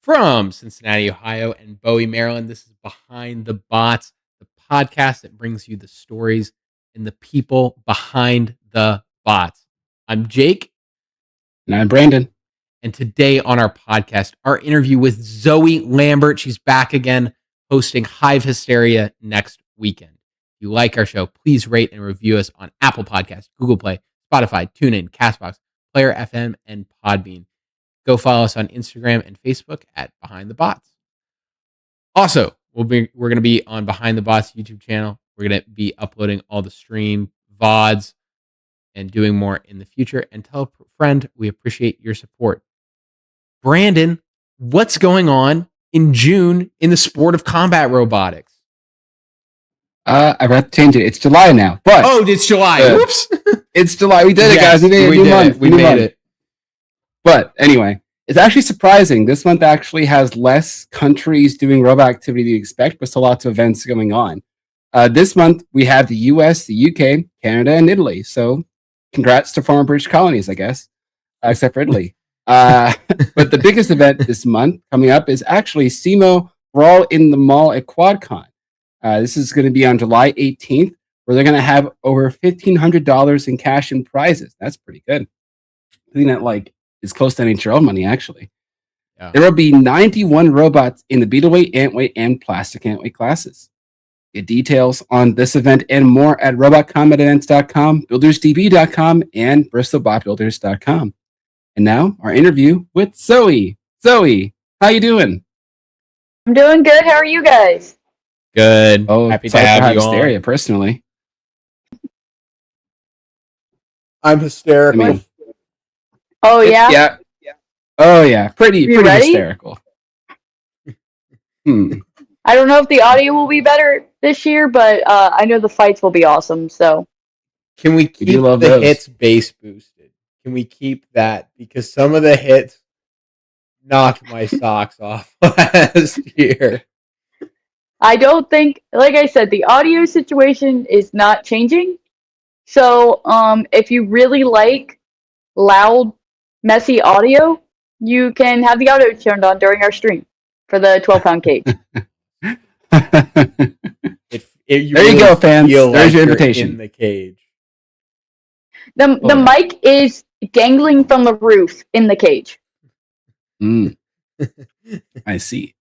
From Cincinnati, Ohio, and Bowie, Maryland, this is Behind the Bots, the podcast that brings you the stories and the people behind the bots. I'm Jake. And I'm Brandon. And today on our podcast, our interview with Zoe Lambert. She's back again, hosting Hive Hysteria next weekend. If you like our show, please rate and review us on Apple Podcasts, Google Play, Spotify, TuneIn, CastBox, Player FM, and Podbean. Go follow us on Instagram and Facebook at Behind the Bots. Also, we're going to be on Behind the Bots YouTube channel. We're going to be uploading all the stream VODs and doing more in the future. And tell a friend we appreciate your support. Brandon, what's going on in June in the sport of combat robotics? I forgot to change it. It's July now. But it's July. Whoops. It's July. We did it, guys. We made it. We made it. But anyway, it's actually surprising. This month actually has less countries doing robot activity than you expect, but still lots of events going on. This month, we have the US, the UK, Canada, and Italy. So congrats to former British colonies, I guess, except for Italy. But the biggest event this month coming up is actually SEMO Brawl in the Mall at QuadCon. This is going to be on July 18th, where they're going to have over $1,500 in cash and prizes. That's pretty good. I think that is close to NHL money, actually. Yeah. There will be 91 robots in the beetleweight, antweight, and plastic antweight classes. Get details on this event and more at robotcombatevents.com, buildersdb.com, and bristolbotbuilders.com. And now, our interview with Zoe. Zoe, how you doing? I'm doing good. How are you guys? Good. Oh, happy to have you hysteria, on. Personally, I'm hysterical. Oh yeah. Yeah. Oh yeah. Pretty ready? Hysterical. I don't know if the audio will be better this year, but I know the fights will be awesome. So, can we keep the hits base boosted? Can we keep that? Because some of the hits knocked my socks off last year. I don't think, like I said, the audio situation is not changing. So, if you really like loud, messy audio, you can have the audio turned on during our stream for the 12-pound cage. There you go, fans. There's your invitation. In the cage. The mic is dangling from the roof in the cage. I see.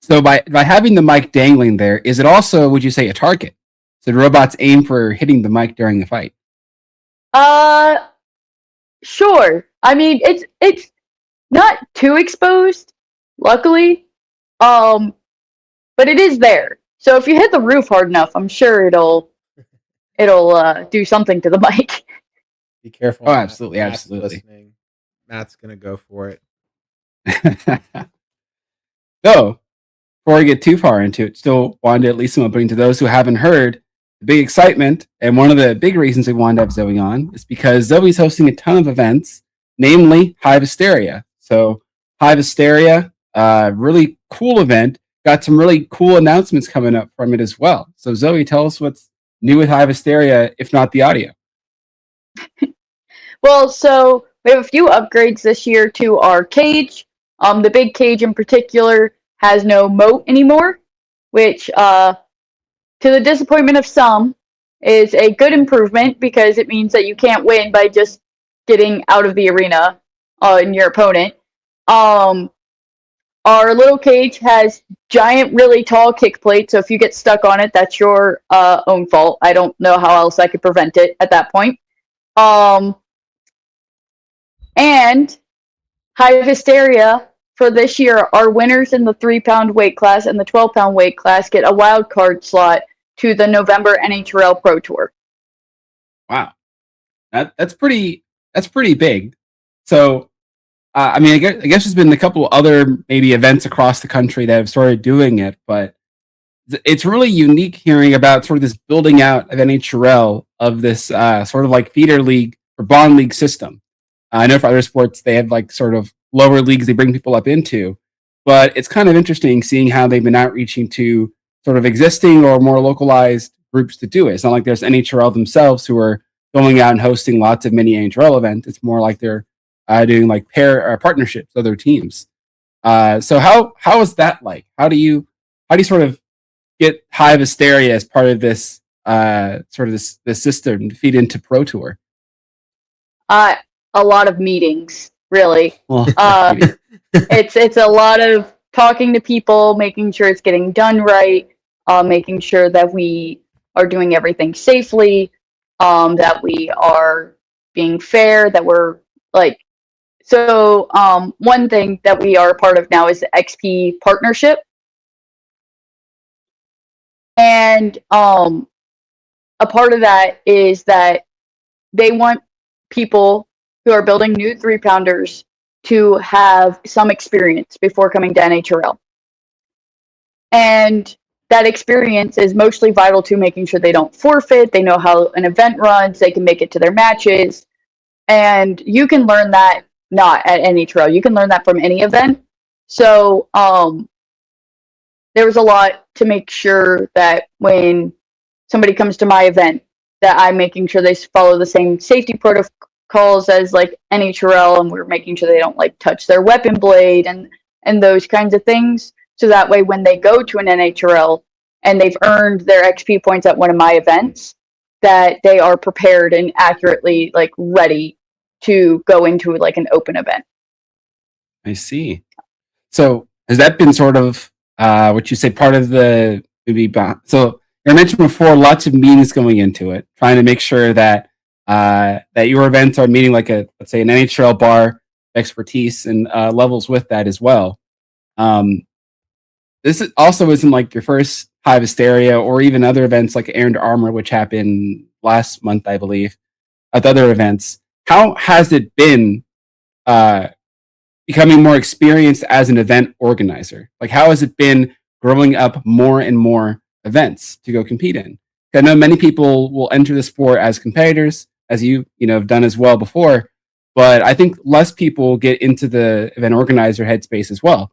So by having the mic dangling there, is it also, would you say, a target? So the robots aim for hitting the mic during the fight? Sure. I mean, it's not too exposed, luckily. But it is there. So if you hit the roof hard enough, I'm sure it'll do something to the mic. Be careful. Oh, absolutely, absolutely. Listening. Matt's gonna go for it. So, before we get too far into it, still wanted to at least bring to those who haven't heard the big excitement, and one of the big reasons we wanted to have Zoe on is because Zoe's hosting a ton of events, namely Hive Hysteria. So, Hive Hysteria, really cool event. Got some really cool announcements coming up from it as well. So, Zoe, tell us what's new with Hive Hysteria, if not the audio. Well, so we have a few upgrades this year to our cage. The big cage in particular has no moat anymore, which, to the disappointment of some, is a good improvement because it means that you can't win by just getting out of the arena in your opponent. Our little cage has giant, really tall kick plates, so if you get stuck on it, that's your own fault. I don't know how else I could prevent it at that point. And Hive Hysteria for this year, our winners in the 3-pound weight class and the 12-pound weight class get a wild card slot to the November NHL Pro Tour. Wow, that's pretty big. So, I mean, I guess there's been a couple other maybe events across the country that have started doing it, but it's really unique hearing about sort of this building out of NHL of this sort of like feeder league or bond league system. I know for other sports they have like sort of lower leagues they bring people up into, but it's kind of interesting seeing how they've been outreaching to sort of existing or more localized groups to do it. It's not like there's NHL themselves who are going out and hosting lots of mini NHL events. It's more like they're doing like pair partnerships with other teams. So how is that like? How do you sort of get Hive Hysteria as part of this sort of this system to feed into Pro Tour? A lot of meetings, really. Well, It's a lot of talking to people, making sure it's getting done right, making sure that we are doing everything safely, that we are being fair, that we're like. So one thing that we are a part of now is the XP partnership, and a part of that is that they want people who are building new 3-pounders to have some experience before coming to NHRL. And that experience is mostly vital to making sure they don't forfeit, they know how an event runs, they can make it to their matches. And you can learn that not at NHRL. You can learn that from any event. So there was a lot to make sure that when somebody comes to my event, that I'm making sure they follow the same safety protocols as like NHRL, and we're making sure they don't like touch their weapon blade and those kinds of things. So that way, when they go to an NHRL and they've earned their XP points at one of my events, that they are prepared and accurately like ready to go into like an open event. I see. So has that been sort of what you say part of the maybe? So I mentioned before, lots of meetings going into it, trying to make sure that that your events are meeting like let's say an NHRL bar expertise and levels with that as well. This also isn't like your first Hive Hysteria or even other events like Iron to Armor, which happened last month, I believe, at other events. How has it been becoming more experienced as an event organizer? Like, how has it been growing up more and more events to go compete in? I know many people will enter the sport as competitors, as you have done as well before, but I think less people get into the event organizer headspace as well.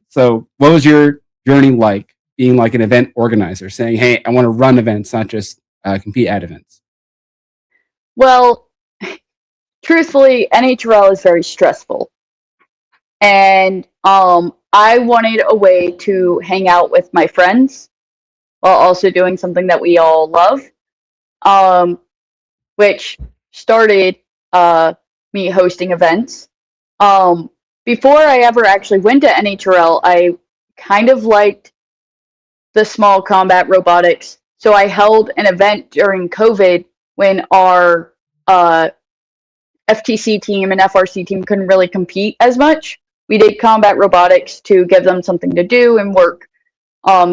So what was your journey like being like an event organizer, saying, hey, I want to run events, not just compete at events? Well, truthfully, NHRL is very stressful. And I wanted a way to hang out with my friends while also doing something that we all love, which started me hosting events. Before I ever actually went to NHRL, I kind of liked the small combat robotics. So I held an event during COVID when our FTC team and FRC team couldn't really compete as much. We did combat robotics to give them something to do and work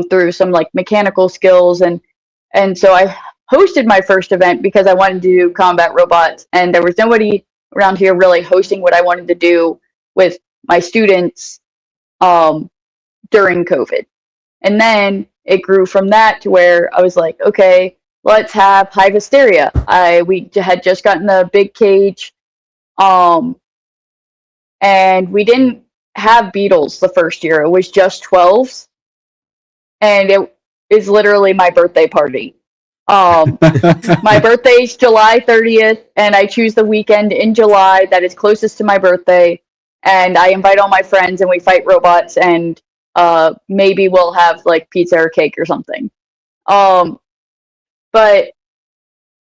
through some like mechanical skills, and so I hosted my first event because I wanted to do combat robots, and there was nobody around here really hosting what I wanted to do with my students during COVID. And then it grew from that to where I was like, okay, let's have Hive Hysteria. We had just gotten the big cage, and we didn't have beetles the first year. It was just 12s, and it is literally my birthday party. My birthday's July 30th, and I choose the weekend in July that is closest to my birthday, and I invite all my friends, and we fight robots, and maybe we'll have like pizza or cake or something. But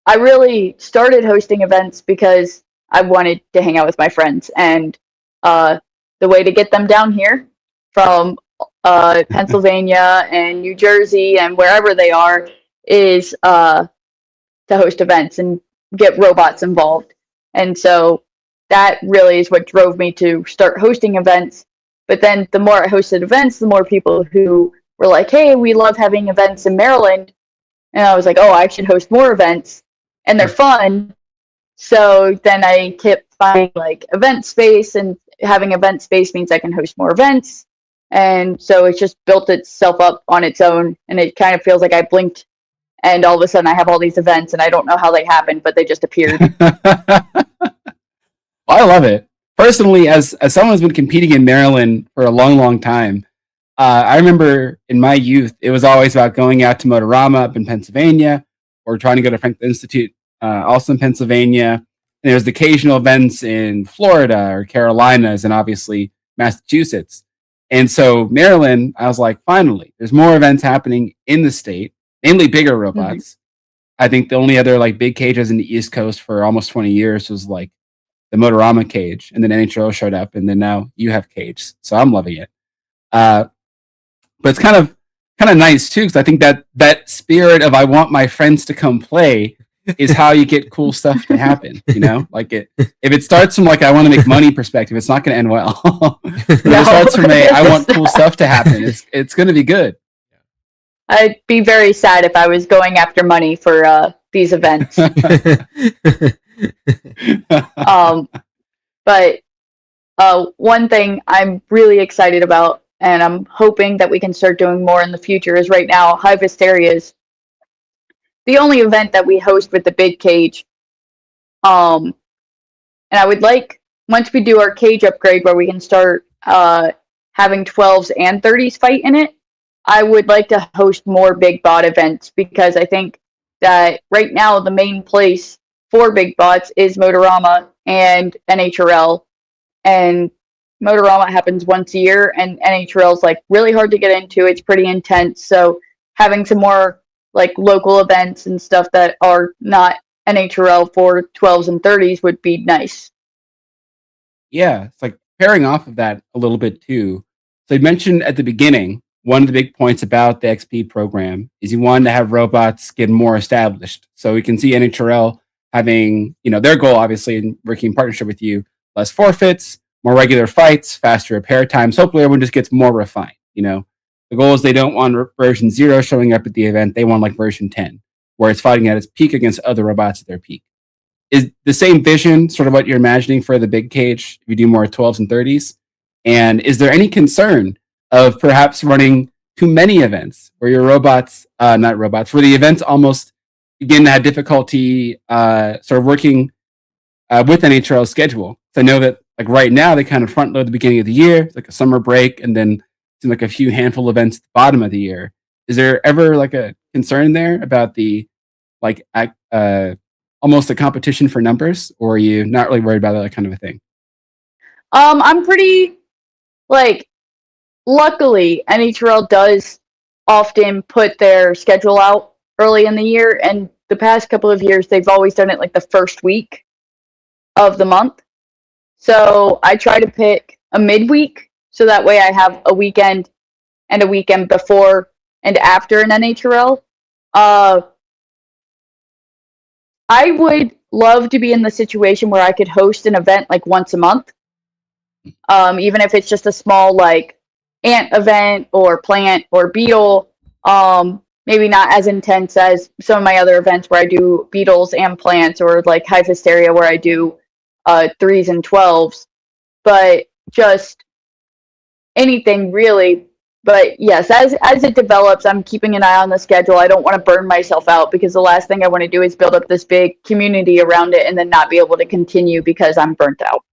I really started hosting events because I wanted to hang out with my friends, and the way to get them down here from Pennsylvania and New Jersey and wherever they are is to host events and get robots involved. And so that really is what drove me to start hosting events. But then the more I hosted events, the more people who were like, hey, we love having events in Maryland. And I was like, oh, I should host more events. And they're fun. So then I kept finding like event space, and having event space means I can host more events. And so it's just built itself up on its own. And it kind of feels like I blinked and all of a sudden I have all these events and I don't know how they happened, but they just appeared. I love it. Personally, as someone who's been competing in Maryland for a long, long time, I remember in my youth, it was always about going out to Motorama up in Pennsylvania or trying to go to Franklin Institute, also in Pennsylvania. And there's the occasional events in Florida or Carolinas, and obviously Massachusetts. And so Maryland, I was like, finally, there's more events happening in the state, namely bigger robots. Mm-hmm. I think the only other like big cages in the East Coast for almost 20 years was like the Motorama cage, and then NHL showed up, and then now you have cage. So I'm loving it. But it's kind of nice too, because I think that spirit of I want my friends to come play is how you get cool stuff to happen. You know, like if it starts from like I want to make money perspective, it's not going to end well. If it starts from I want cool stuff to happen, it's going to be good. I'd be very sad if I was going after money for these events. But one thing I'm really excited about, and I'm hoping that we can start doing more in the future, is right now Hive Hysteria is the only event that we host with the big cage. And I would like, once we do our cage upgrade where we can start having 12s and 30s fight in it, I would like to host more big bot events, because I think that right now the main place for big bots is Motorama and NHRL. And Motorama happens once a year, and NHRL is like really hard to get into. It's pretty intense. So having some more like local events and stuff that are not NHRL for 12s and 30s would be nice. Yeah, it's like pairing off of that a little bit too. So you mentioned at the beginning, one of the big points about the XP program is you wanted to have robots get more established. So we can see NHRL having, their goal, obviously, in working in partnership with you, less forfeits, more regular fights, faster repair times. Hopefully everyone just gets more refined. The goal is they don't want version 0 showing up at the event. They want like version 10, where it's fighting at its peak against other robots at their peak. Is the same vision sort of what you're imagining for the big cage if you do more 12s and 30s? And is there any concern of perhaps running too many events where your robots, where the events almost begin to have difficulty sort of working with NHRL's schedule? So I know that like right now they kind of front load the beginning of the year, like a summer break, and then like a few handful of events at the bottom of the year. Is there ever like a concern there about the like almost a competition for numbers, or are you not really worried about that kind of a thing? I'm pretty luckily NHRL does often put their schedule out early in the year, and the past couple of years they've always done it like the first week of the month. So I try to pick a midweek, so that way I have a weekend and a weekend before and after an NHRL. I would love to be in the situation where I could host an event like once a month, even if it's just a small like ant event or plant or beetle. Maybe not as intense as some of my other events where I do beetles and plants, or like Hive Hysteria where I do 3s and 12s, but just anything really. But yes, as it develops, I'm keeping an eye on the schedule. I don't want to burn myself out, because the last thing I want to do is build up this big community around it and then not be able to continue because I'm burnt out.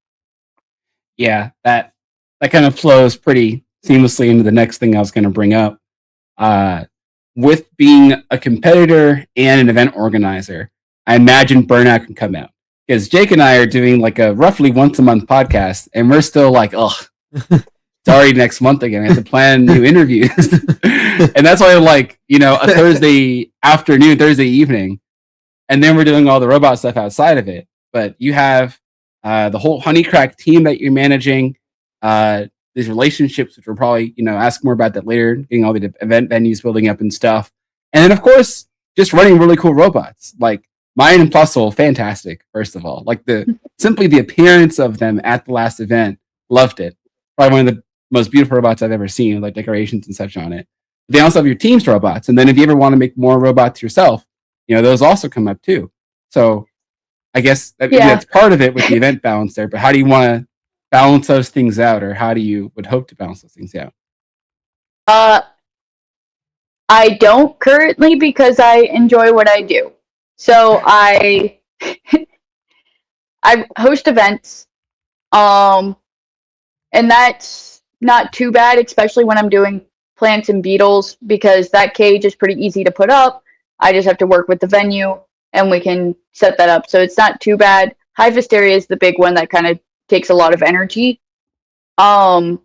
Yeah, that kind of flows pretty seamlessly into the next thing I was going to bring up. With being a competitor and an event organizer, I imagine burnout can come out. Because Jake and I are doing like a roughly once a month podcast, and we're still like, ugh, sorry, next month again. I have to plan new interviews. And that's why like, a Thursday afternoon, Thursday evening, and then we're doing all the robot stuff outside of it. But you have the whole Honeycrack team that you're managing, these relationships, which we'll probably, ask more about that later, getting all the event venues building up and stuff. And then, of course, just running really cool robots. Like Mine and Puzzle, fantastic, first of all. Like simply the appearance of them at the last event, loved it. Probably one of the most beautiful robots I've ever seen, with like decorations and such on it. They also have your team's robots. And then if you ever want to make more robots yourself, those also come up too. So I guess that's part of it with the event balance there. But how do you want to balance those things out, or how do you would hope to balance those things out? I don't currently, because I enjoy what I do. So I host events, and that's not too bad, especially when I'm doing plants and beetles, because that cage is pretty easy to put up. I just have to work with the venue, and we can set that up. So it's not too bad. Hive Hysteria is the big one that kind of takes a lot of energy. Um,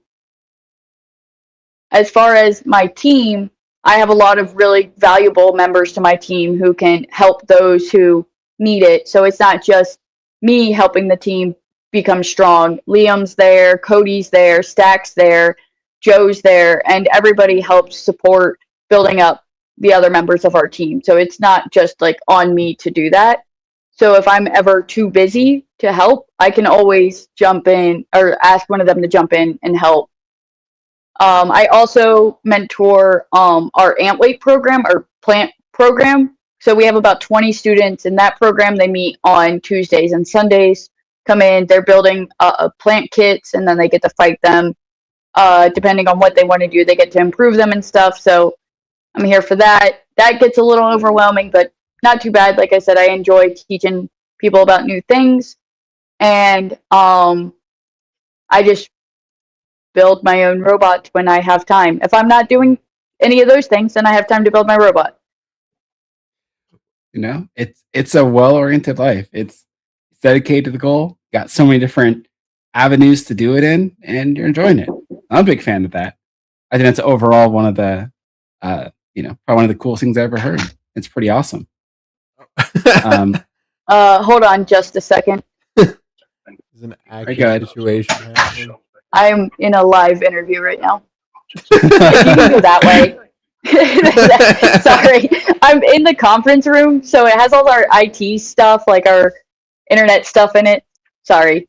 as far as my team, I have a lot of really valuable members to my team who can help those who need it. So it's not just me helping the team become strong. Liam's there, Cody's there, Stack's there, Joe's there, and everybody helps support building up the other members of our team. So it's not just like on me to do that. So if I'm ever too busy to help, I can always jump in or ask one of them to jump in and help. I also mentor our ant weight program, our plant program. So we have about 20 students in that program. They meet on Tuesdays and Sundays. Come in, they're building plant kits, and then they get to fight them. Depending on what they want to do, they get to improve them and stuff. So I'm here for that. That gets a little overwhelming, but not too bad. Like I said, I enjoy teaching people about new things, and I just build my own robot when I have time. If I'm not doing any of those things, then I have time to build my robot. You know, it's a well-oriented life. It's dedicated to the goal. Got so many different avenues to do it in, and you're enjoying it. I'm a big fan of that. I think that's overall one of the, probably one of the coolest things I ever heard. It's pretty awesome. Hold on just a second. It's an active situation happening. I'm in a live interview right now. If you can go that way. Sorry. I'm in the conference room, so it has all our IT stuff, like our internet stuff in it. Sorry.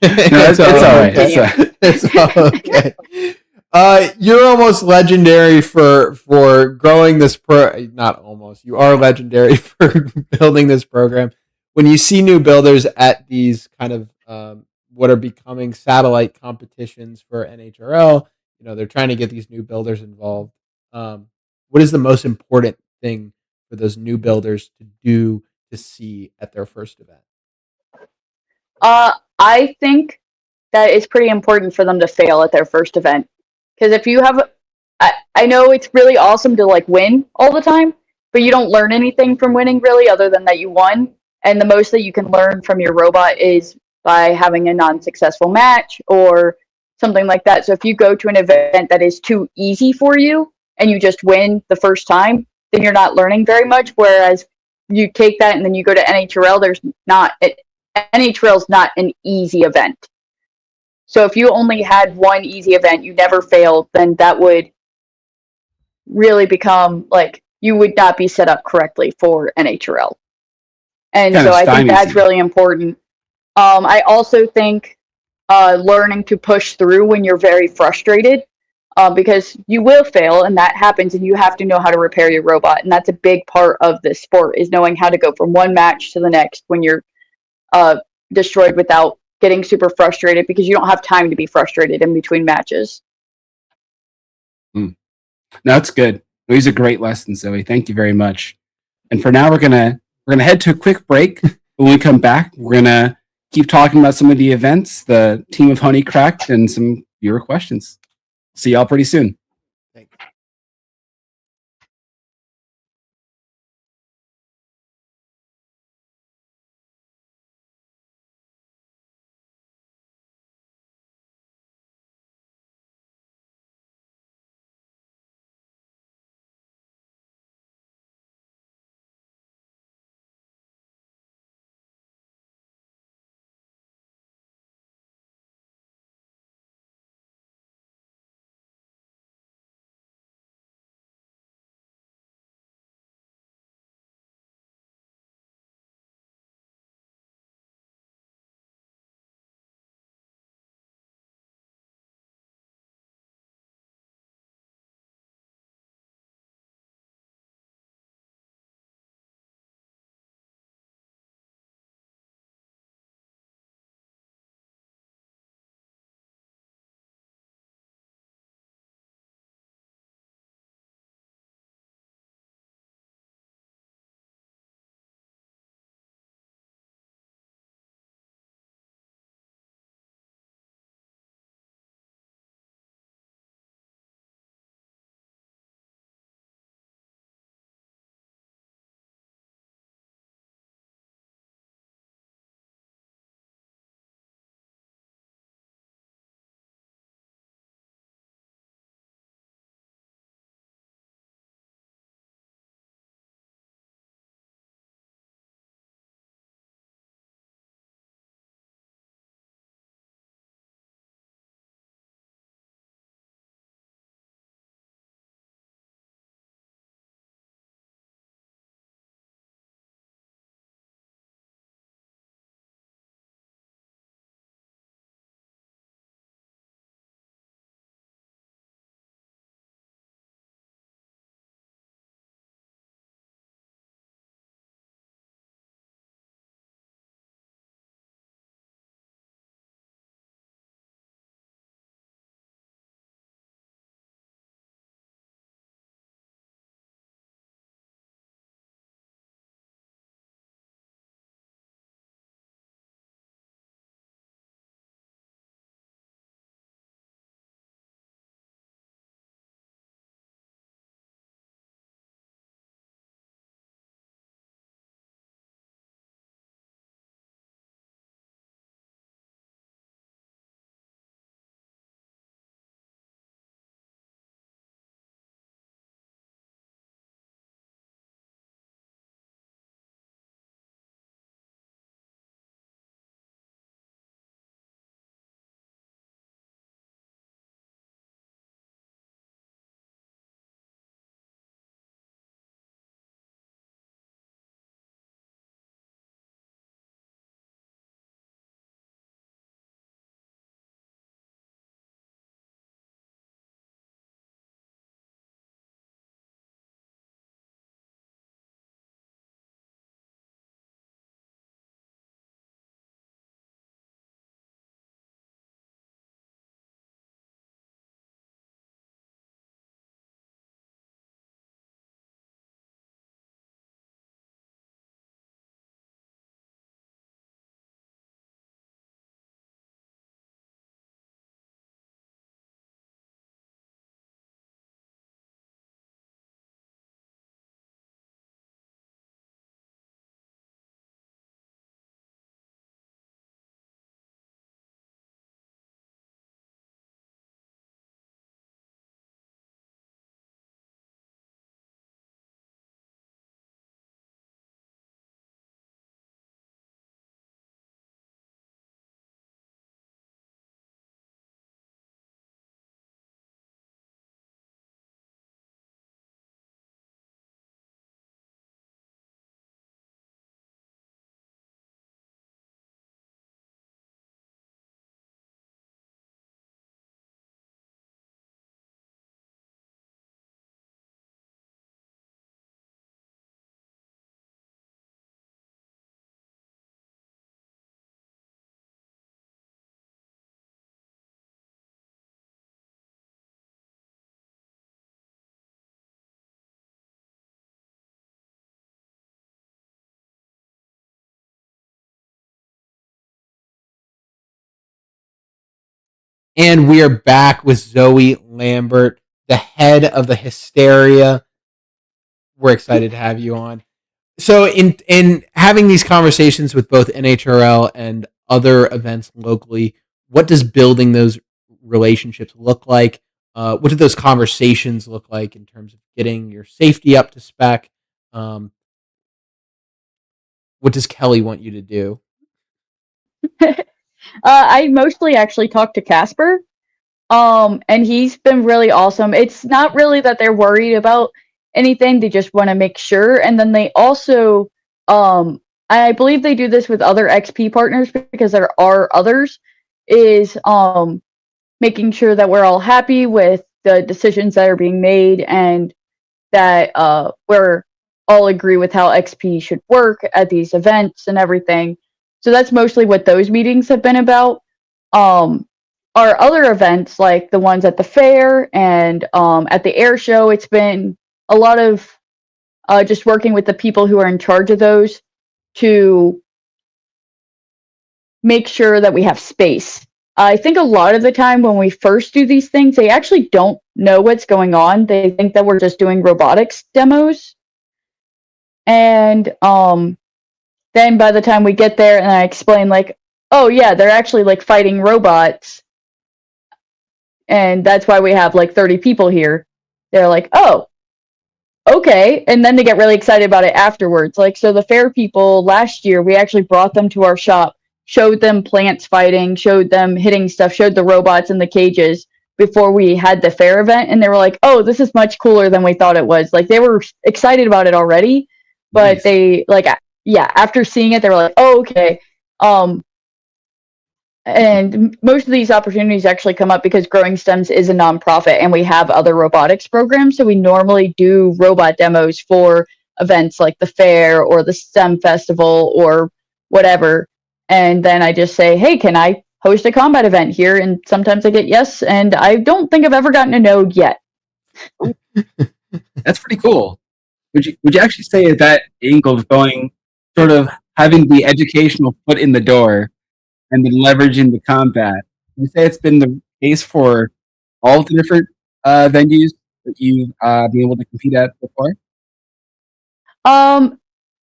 It's all right. It's all okay. You're almost legendary for growing this not almost. You are legendary for building this program. When you see new builders at these kind of what are becoming satellite competitions for NHRL, they're trying to get these new builders involved. What is the most important thing for those new builders to do to see at their first event? I think that it's pretty important for them to fail at their first event. Because if you have, I know it's really awesome to like win all the time, but you don't learn anything from winning really other than that you won. And the most that you can learn from your robot is by having a non-successful match or something like that. So if you go to an event that is too easy for you and you just win the first time, then you're not learning very much. Whereas you take that and then you go to NHRL, NHRL is not an easy event. So if you only had one easy event, you never failed, then that would really become like you would not be set up correctly for NHRL. And so I think that's really important. I also think learning to push through when you're very frustrated, because you will fail and that happens, and you have to know how to repair your robot. And that's a big part of this sport, is knowing how to go from one match to the next when you're destroyed without getting super frustrated, because you don't have time to be frustrated in between matches. No, that's good. These are great lessons, Zoe. Thank you very much. And for now, we're gonna head to a quick break. When we come back, we're gonna keep talking about some of the events, the team of Honey Cracked, and some viewer questions. See y'all pretty soon. And we are back with Zoe Lambert, the head of the Hysteria. We're excited to have you on. So in having these conversations with both NHRL and other events locally, what does building those relationships look like? What do those conversations look like in terms of getting your safety up to spec? What does Kelly want you to do? I mostly actually talk to Casper. And he's been really awesome. It's not really that they're worried about anything, they just want to make sure. And then they also, I believe they do this with other XP partners because there are others, is making sure that we're all happy with the decisions that are being made and that we're all agree with how XP should work at these events and everything. So that's mostly what those meetings have been about. Our other events, like the ones at the fair and at the air show, it's been a lot of just working with the people who are in charge of those to make sure that we have space. I think a lot of the time when we first do these things, they actually don't know what's going on. They think that we're just doing robotics demos. And then by the time we get there and I explain, like, oh yeah, they're actually like fighting robots, and that's why we have like 30 people here. They're like, oh, okay. And then they get really excited about it afterwards. Like, so the fair people last year, we actually brought them to our shop, showed them plants fighting, showed them hitting stuff, showed the robots in the cages before we had the fair event. And they were like, oh, this is much cooler than we thought it was. Like, they were excited about it already, but Nice. they, like, yeah, after seeing it, they were like, oh, okay. And most of these opportunities actually come up because Growing Stems is a nonprofit and we have other robotics programs. So we normally do robot demos for events like the fair or the STEM festival or whatever. And then I just say, hey, can I host a combat event here? And sometimes I get yes. And I don't think I've ever gotten a no yet. That's pretty cool. Would you actually say that angle of going, sort of having the educational foot in the door and then leveraging the combat? Would you say it's been the case for all the different venues that you've been able to compete at before?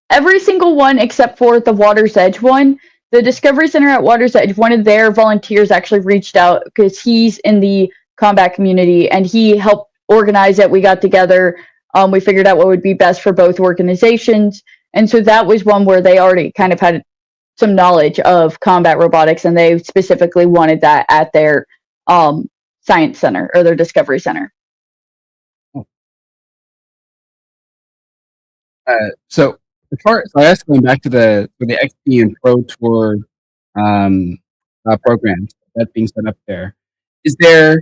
Every single one except for the Water's Edge one. The Discovery Center at Water's Edge, one of their volunteers actually reached out because he's in the combat community and he helped organize it. We got together. We figured out what would be best for both organizations. And so that was one where they already kind of had some knowledge of combat robotics and they specifically wanted that at their science center or their discovery center. So as far as I guess going back to the XP and Pro Tour programs that being set up there, is there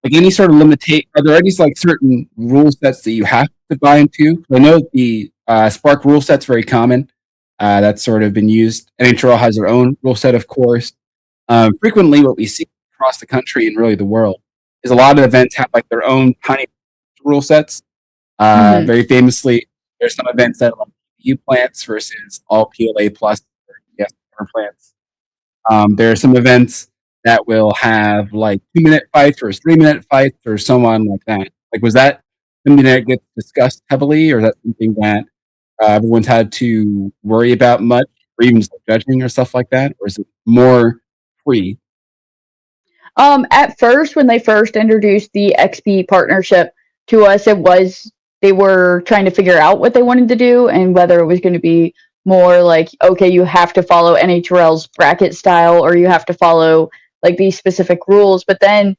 like any sort of limitation? Are there any like certain rule sets that you have to buy into? I know the Spark rule set's very common. That's sort of been used. NHRL has their own rule set, of course. Frequently, what we see across the country and really the world is a lot of events have like their own tiny rule sets. Very famously, there's some events that are like PLU plants versus all PLA plus or yes plants. There are some events that will have like 2-minute fights or 3-minute fights or so on like that. Like, was that something that gets discussed heavily, or is that something that everyone's had to worry about much, or even just like judging or stuff like that, or is it more free? At first, when they first introduced the XP partnership to us, they were trying to figure out what they wanted to do and whether it was going to be more like, okay, you have to follow NHRL's bracket style or you have to follow like these specific rules. But then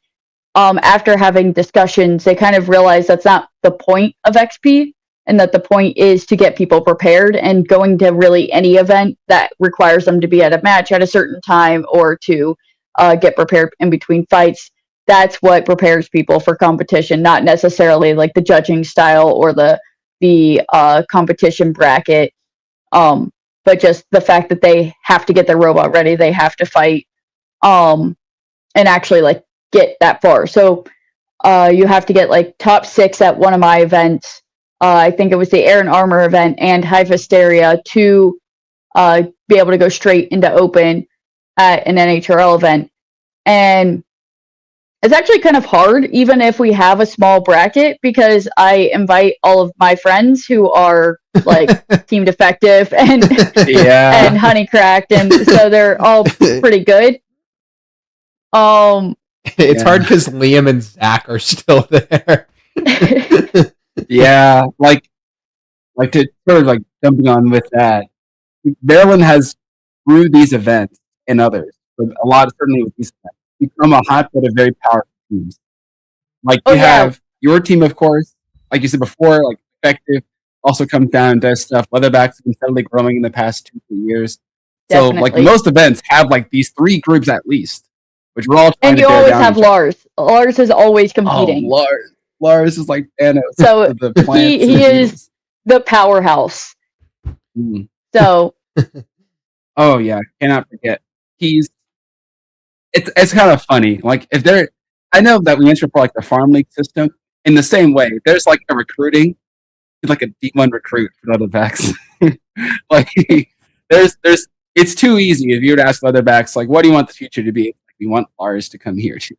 after having discussions, they kind of realized that's not the point of XP and that the point is to get people prepared and going to really any event that requires them to be at a match at a certain time or to get prepared in between fights. That's what prepares people for competition, not necessarily like the judging style or the competition bracket, but just the fact that they have to get their robot ready, they have to fight, and actually like get that far. So you have to get like top 6 at one of my events. I think it was the Air and Armor event and Hive Hysteria to be able to go straight into open at an NHRL event. And It's actually kind of hard, even if we have a small bracket, because I invite all of my friends who are like Team Defective and and Honeycracked, and so they're all pretty good. It's hard because Liam and Zach are still there. Yeah, like to sort of like jumping on with that, Maryland has through these events and others, but a lot certainly with these events, become a hotbed of very powerful teams. Like you have your team, of course, like you said before, like Effective also comes down and does stuff. Leatherbacks have been steadily growing in the past 2-3 years. Definitely. So like most events have like these 3 groups at least, which we're all trying and to you bear always down have Lars. Lars is always competing. Oh, Lars is like Thanos. So the plants he is the powerhouse. Mm. So oh yeah, cannot forget. It's kind of funny. Like if they're, I know that we enter for like the farm league system in the same way. There's like a recruiting, like a D1 recruit for Leatherbacks. Like there's it's too easy if you were to ask Leatherbacks like, what do you want the future to be? Like, we want Lars to come here too.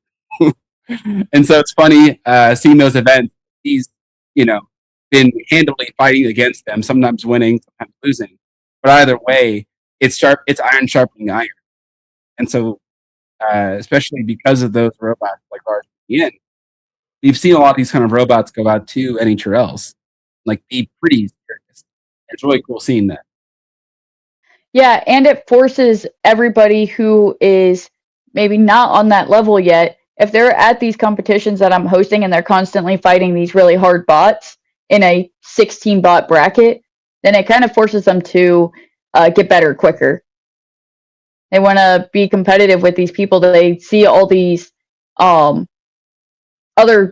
And so it's funny seeing those events. He's been handily fighting against them, sometimes winning, sometimes losing. But either way, it's iron sharpening iron. And so especially because of those robots like Lars in, we've seen a lot of these kind of robots go out to NHRLs, like be pretty serious. It's really cool seeing that. Yeah, and it forces everybody who is maybe not on that level yet, if they're at these competitions that I'm hosting and they're constantly fighting these really hard bots in a 16 bot bracket, then it kind of forces them to get better quicker. They want to be competitive with these people that they see all these other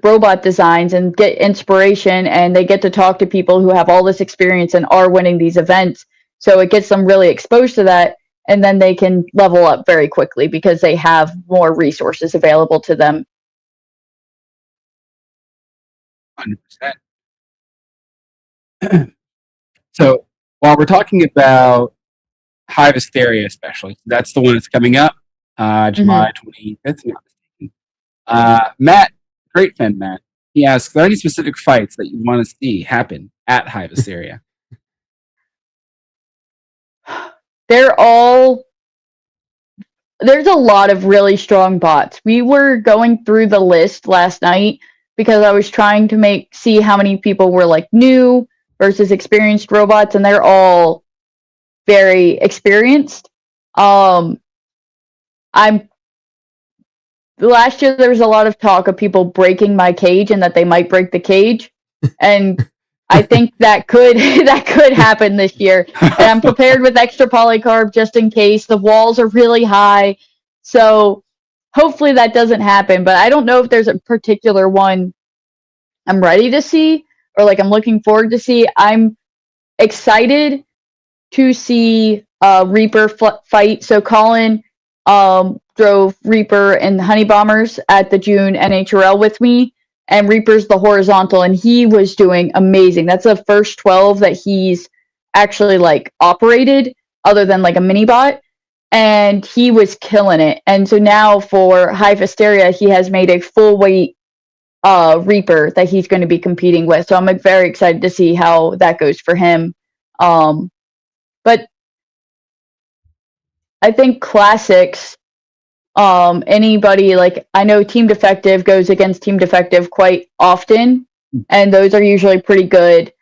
robot designs and get inspiration, and they get to talk to people who have all this experience and are winning these events. So it gets them really exposed to that, and then they can level up very quickly because they have more resources available to them. 100%. So while we're talking about Hive Hysteria, especially, that's the one that's coming up July 25th. Not mistaken. Matt, great fan Matt, he asks, are there any specific fights that you want to see happen at Hive Hysteria? There's a lot of really strong bots. We were going through the list last night because I was trying to see how many people were like new versus experienced robots, and they're all very experienced. Last year there was a lot of talk of people breaking my cage and that they might break the cage, and I think that could happen this year. And I'm prepared with extra polycarb just in case. The walls are really high, so hopefully that doesn't happen. But I don't know if there's a particular one I'm ready to see or like I'm looking forward to see. I'm excited to see Reaper fight. So Colin drove Reaper and Honey Bombers at the June NHRL with me, and Reaper's the horizontal, and he was doing amazing. That's the first 12 that he's actually like operated other than like a mini bot, and he was killing it. And so now for Hive Hysteria, he has made a full weight Reaper that he's going to be competing with. So I'm very excited to see how that goes for him. But I think classics, anybody, like I know Team Defective goes against Team Defective quite often, and those are usually pretty good.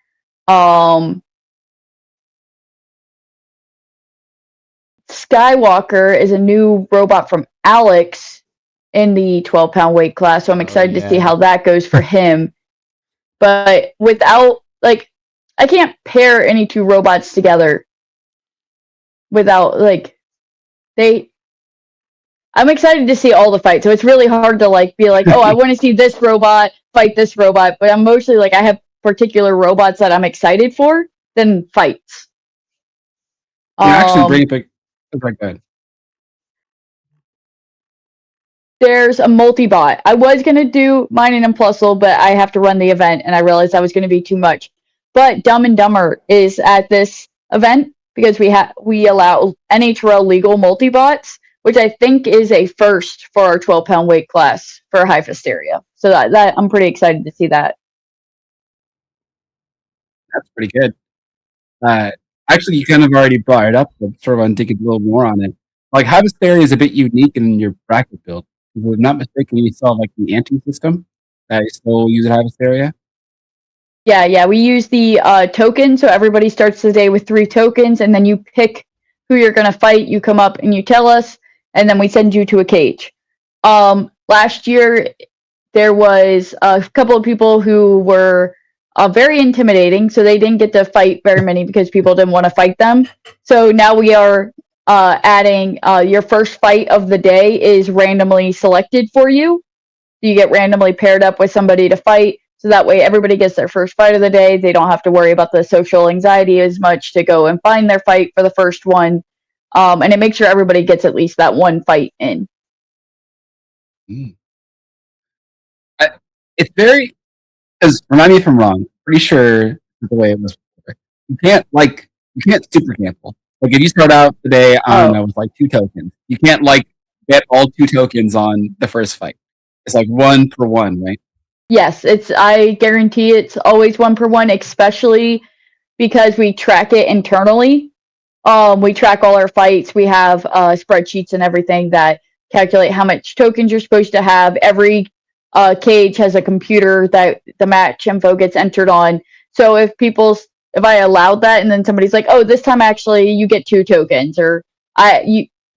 Skywalker is a new robot from Alex in the 12-pound weight class, so I'm excited to see how that goes for him. But without, like, I can't pair any two robots together without, like, I'm excited to see all the fights, so it's really hard to, like, be like, oh, I want to see this robot fight this robot, but I'm mostly, like, I have particular robots that I'm excited for than fights. You actually bring it back. Very good. There's a multi-bot. I was going to do mine in Implusle, but I have to run the event, and I realized that was going to be too much. But Dumb and Dumber is at this event because we allow NHRL legal multi-bots, which I think is a first for our 12-pound weight class for Hive Hysteria. So that I'm pretty excited to see that. That's pretty good. Actually, you kind of already brought it up, but sort of on digging a little more on it. Like, Hive Hysteria is a bit unique in your bracket build. If I'm not mistaken, you saw like the ante system that you still use at Hive Hysteria. Yeah, we use the token, so everybody starts the day with 3 tokens, and then you pick who you're going to fight. You come up and you tell us, and then we send you to a cage. Last year, there was a couple of people who were very intimidating, so they didn't get to fight very many because people didn't want to fight them. So now we are adding your first fight of the day is randomly selected for you. You get randomly paired up with somebody to fight. So that way everybody gets their first fight of the day. They don't have to worry about the social anxiety as much to go and find their fight for the first one. And it makes sure everybody gets at least that one fight in. It's very, because remind me if I'm wrong, pretty sure the way it was before. You can't super cancel. Like if you start out today, I don't know, with like 2 tokens, you can't like get all 2 tokens on the first fight. It's like 1 per 1, right? Yes, I guarantee it's always 1 per 1, especially because we track it internally. We track all our fights. We have spreadsheets and everything that calculate how much tokens you're supposed to have. Every cage has a computer that the match info gets entered on. So if I allowed that and then somebody's like, oh, this time actually you get 2 tokens or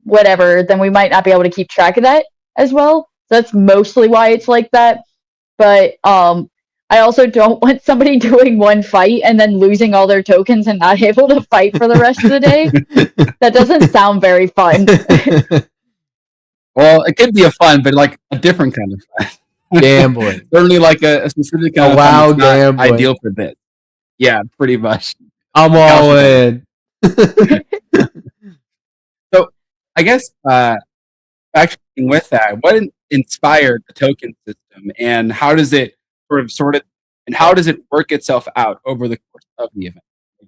whatever, then we might not be able to keep track of that as well. So that's mostly why it's like that. But I also don't want somebody doing 1 fight and then losing all their tokens and not able to fight for the rest of the day. That doesn't sound very fun. Well, it could be a fun, but like a different kind of fun. Gambling. Certainly like a specific kind of fun that's not ideal for this. Yeah, pretty much. I'm all in. So I guess actually with that, what inspired the token system and how does it and how does it work itself out over the course of the event?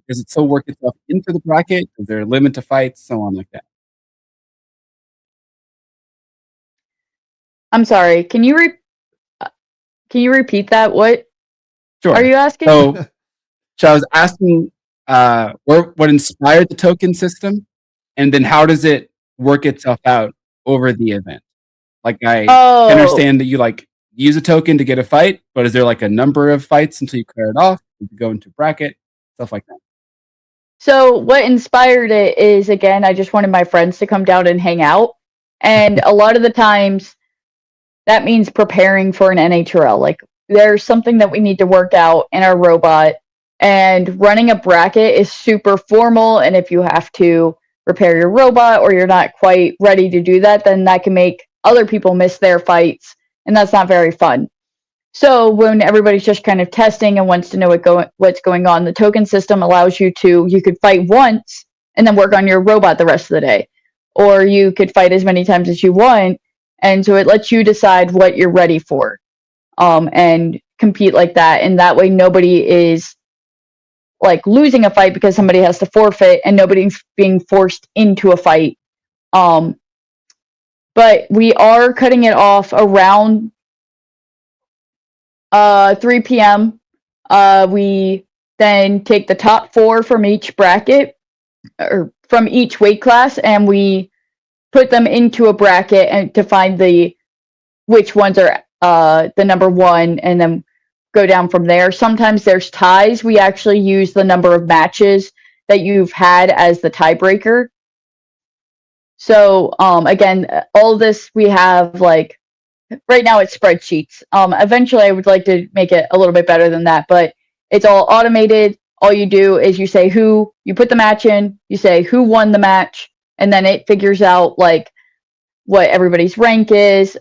Does it still work itself into the bracket? Is there a limit to fights? So on like that. I'm sorry. Can you repeat that? What Sure. are you asking? So I was asking what inspired the token system, and then how does it work itself out over the event? Like I understand that you like use a token to get a fight, but is there like a number of fights until you clear it off? You go into bracket, stuff like that. So what inspired it is, again, I just wanted my friends to come down and hang out. And a lot of the times that means preparing for an NHRL. Like there's something that we need to work out in our robot, and running a bracket is super formal. And if you have to repair your robot or you're not quite ready to do that, then that can make other people miss their fights. And that's not very fun. So when everybody's just kind of testing and wants to know what's going on, the token system allows you could fight once and then work on your robot the rest of the day. Or you could fight as many times as you want. And so it lets you decide what you're ready for and compete like that. And that way nobody is like losing a fight because somebody has to forfeit and nobody's being forced into a fight. But we are cutting it off around 3 p.m. We then take the top 4 from each bracket or from each weight class, and we put them into a bracket and to find which ones are the number 1, and then go down from there. Sometimes there's ties. We actually use the number of matches that you've had as the tiebreaker. So again, all this we have like right now it's spreadsheets. Eventually I would like to make it a little bit better than that, but it's all automated. All you do is you say you put the match in, you say who won the match, and then it figures out like what everybody's rank is,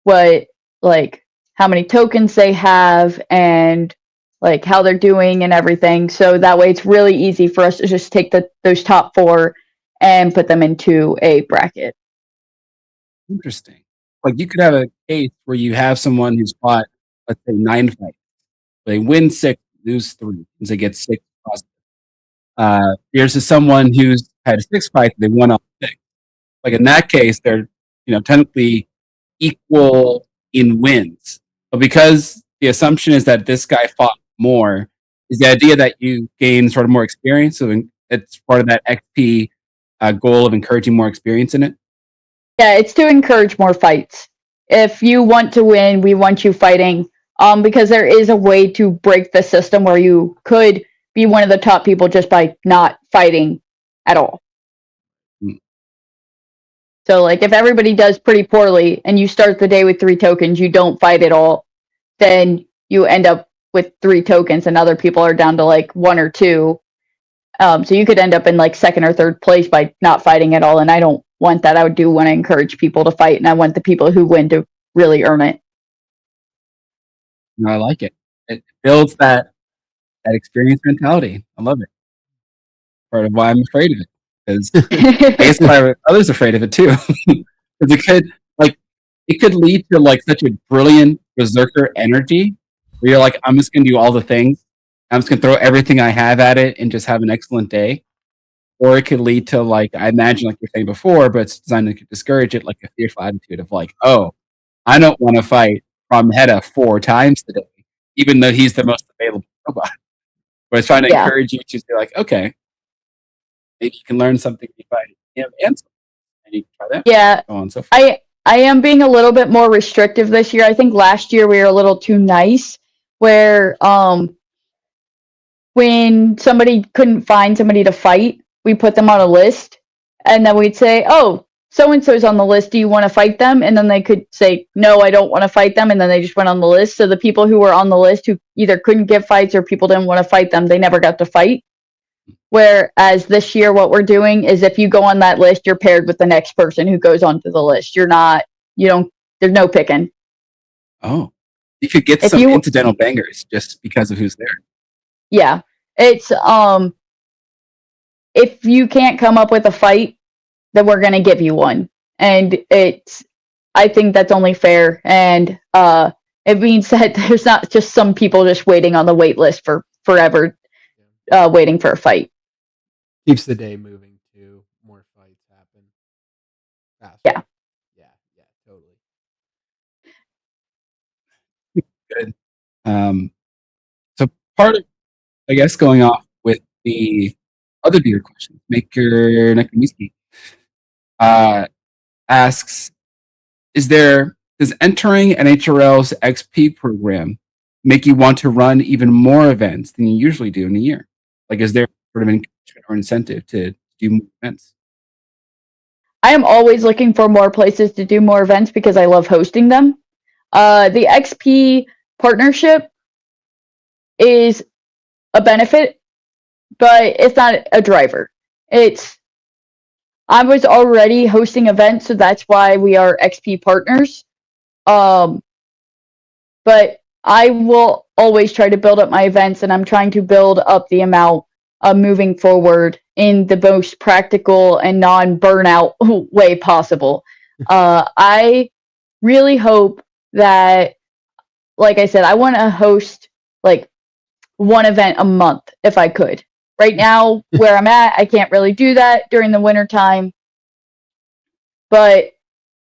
what like how many tokens they have and like how they're doing and everything. So that way it's really easy for us to just take those top 4 and put them into a bracket. Interesting. Like you could have a case where you have someone who's fought, let's say 9 fights. They win 6, lose 3, because they get 6 positive. Here's someone who's had 6 fights, they won all 6. like in that case, they're technically equal in wins. But because the assumption is that this guy fought more, is the idea that you gain sort of more experience. So it's part of that XP goal of encouraging more experience in it. Yeah, it's to encourage more fights. If you want to win, we want you fighting. Because there is a way to break the system where you could be one of the top people just by not fighting at all. So, like, if everybody does pretty poorly and you start the day with 3 tokens, you don't fight at all, then you end up with 3 tokens and other people are down to like 1 or 2. So you could end up in like 2nd or 3rd place by not fighting at all. And I don't want that. I do want to encourage people to fight, and I want the people who win to really earn it. I like it. It builds that experience mentality. I love it. Part of why I'm afraid of it, because I guess why others are afraid of it too. Because it could lead to like such a brilliant berserker energy where you're like, I'm just gonna do all the things. I'm just gonna throw everything I have at it and just have an excellent day. Or it could lead to, like, I imagine, like you're saying before, but it's designed to discourage it, like a fearful attitude of like, oh, I don't want to fight Promheta 4 times today, even though he's the most available robot. But it's trying to encourage you to be like, okay, maybe you can learn something by him and you can try that. Yeah, so on and so forth. I am being a little bit more restrictive this year. I think last year we were a little too nice, where when somebody couldn't find somebody to fight, we put them on a list, and then we'd say, oh, so-and-so's on the list, do you want to fight them? And then they could say, no, I don't want to fight them, and then they just went on the list. So the people who were on the list who either couldn't get fights or people didn't want to fight them, they never got to fight. Whereas this year, what we're doing is if you go on that list, you're paired with the next person who goes onto the list. There's no picking. Oh, you could get some incidental bangers just because of who's there. Yeah, it's if you can't come up with a fight, then we're gonna give you one, and I think that's only fair. And it means that there's not just some people just waiting on the wait list for forever, waiting for a fight. Keeps the day moving too. More fights happen faster. Yeah, totally. Good. So part of, I guess, going off with the other bigger question, Maker Nekomiski asks, does entering NHRL's XP program make you want to run even more events than you usually do in a year? Like, is there sort of encouragement or incentive to do more events? I am always looking for more places to do more events because I love hosting them. The XP partnership is a benefit, but it's not a driver. I was already hosting events, so that's why we are XP partners. But I will always try to build up my events, and I'm trying to build up the amount moving forward in the most practical and non-burnout way possible. I really hope that, like I said, I want to host like one event a month if I could. Right now, where I'm at, I can't really do that during the winter time. But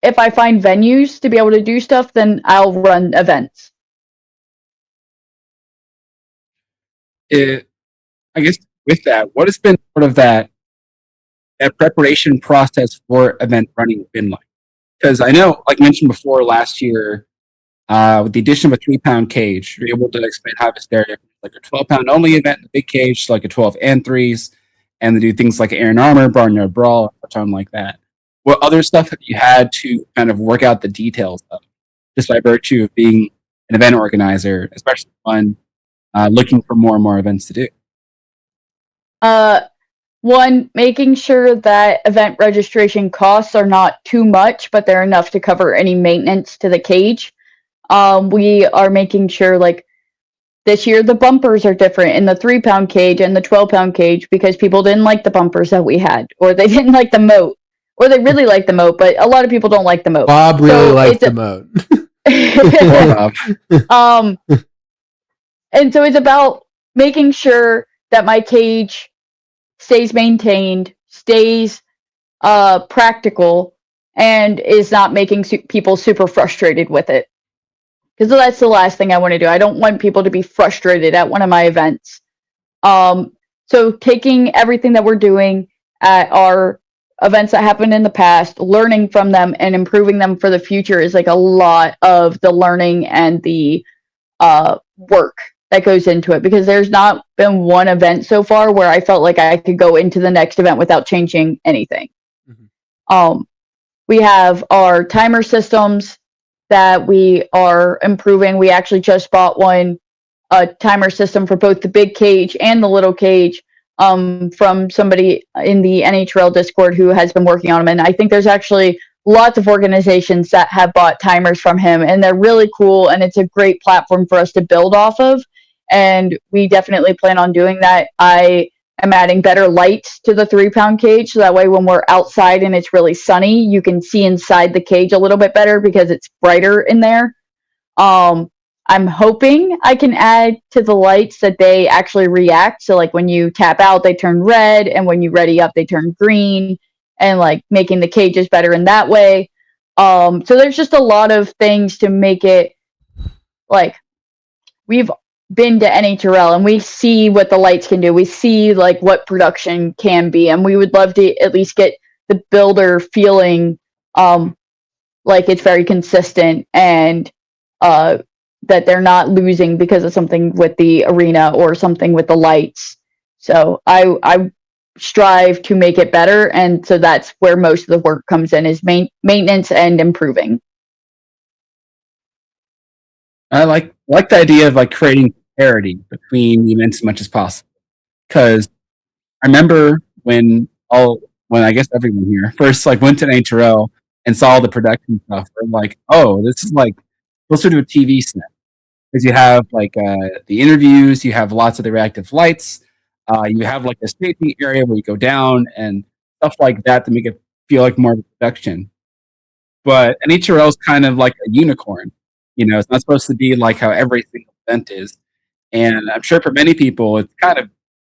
if I find venues to be able to do stuff, then I'll run events. I guess with that, what has been sort of that preparation process for event running been like? Because I know, like mentioned before, last year, with the addition of a 3-pound cage, you're able to expand Harvest Area like a 12-pound only event in the big cage, so like a 12 and 3s, and they do things like Iron Armor, Barnyard Brawl, a ton like that. What other stuff have you had to kind of work out the details of, just by virtue of being an event organizer, especially one looking for more and more events to do? One, making sure that event registration costs are not too much, but they're enough to cover any maintenance to the cage. We are making sure, like, this year the bumpers are different in the 3-pound cage and the 12-pound cage because people didn't like the bumpers that we had, or they didn't like the moat, or they really like the moat, but a lot of people don't like the moat. Bob really liked the moat. And so it's about making sure that my cage stays maintained, stays practical and is not making people super frustrated with it. Because that's the last thing I want to do. I don't want people to be frustrated at one of my events. So taking everything that we're doing at our events that happened in the past, learning from them and improving them for the future is like a lot of the learning and the work that goes into it, because there's not been one event so far where I felt like I could go into the next event without changing anything. Mm-hmm. We have our timer systems that we are improving. We actually just bought a timer system for both the big cage and the little cage from somebody in the NHRL Discord who has been working on them. And I think there's actually lots of organizations that have bought timers from him, and they're really cool, and it's a great platform for us to build off of. And we definitely plan on doing that. I am adding better lights to the 3-pound cage, so that way when we're outside and it's really sunny, you can see inside the cage a little bit better because it's brighter in there. I'm hoping I can add to the lights that they actually react. So like when you tap out, they turn red, and when you ready up, they turn green, and like making the cages better in that way. So there's just a lot of things to make it like, we've been to NHRL and we see what the lights can do. We see like what production can be, and we would love to at least get the builder feeling like it's very consistent and that they're not losing because of something with the arena or something with the lights. So I strive to make it better, and so that's where most of the work comes in, is maintenance and improving. I like the idea of like creating parity between events as much as possible, because I remember when I guess everyone here first like went to NHRL and saw the production stuff, and like, oh, this is like closer to a TV set, because you have like the interviews, you have lots of the reactive lights, you have like a staging area where you go down and stuff like that to make it feel like more of a production. But NHRL is kind of like a unicorn. You know, it's not supposed to be like how every single event is. And I'm sure for many people, it's kind of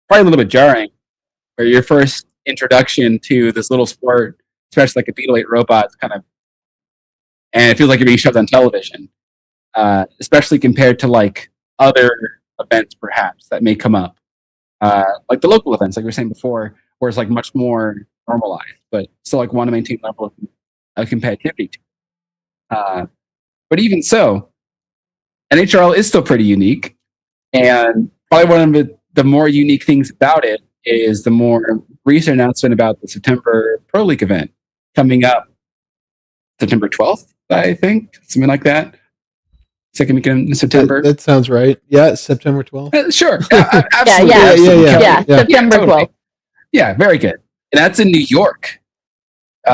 probably a little bit jarring, where your first introduction to this little sport, especially like a Beetle 8 robot, is kind of, and it feels like you're being shoved on television, especially compared to like other events perhaps that may come up, like the local events, like we were saying before, where it's like much more normalized, but still like want to maintain a level of competitivity. But even so, NHRL is still pretty unique, and probably one of the more unique things about it is the more recent announcement about the September Pro League event coming up September 12th, I think, something like that. Second weekend in September. That sounds right. Yeah, September 12th. Sure. Absolutely. Yeah, September 12th. Yeah, very good. And that's in New York.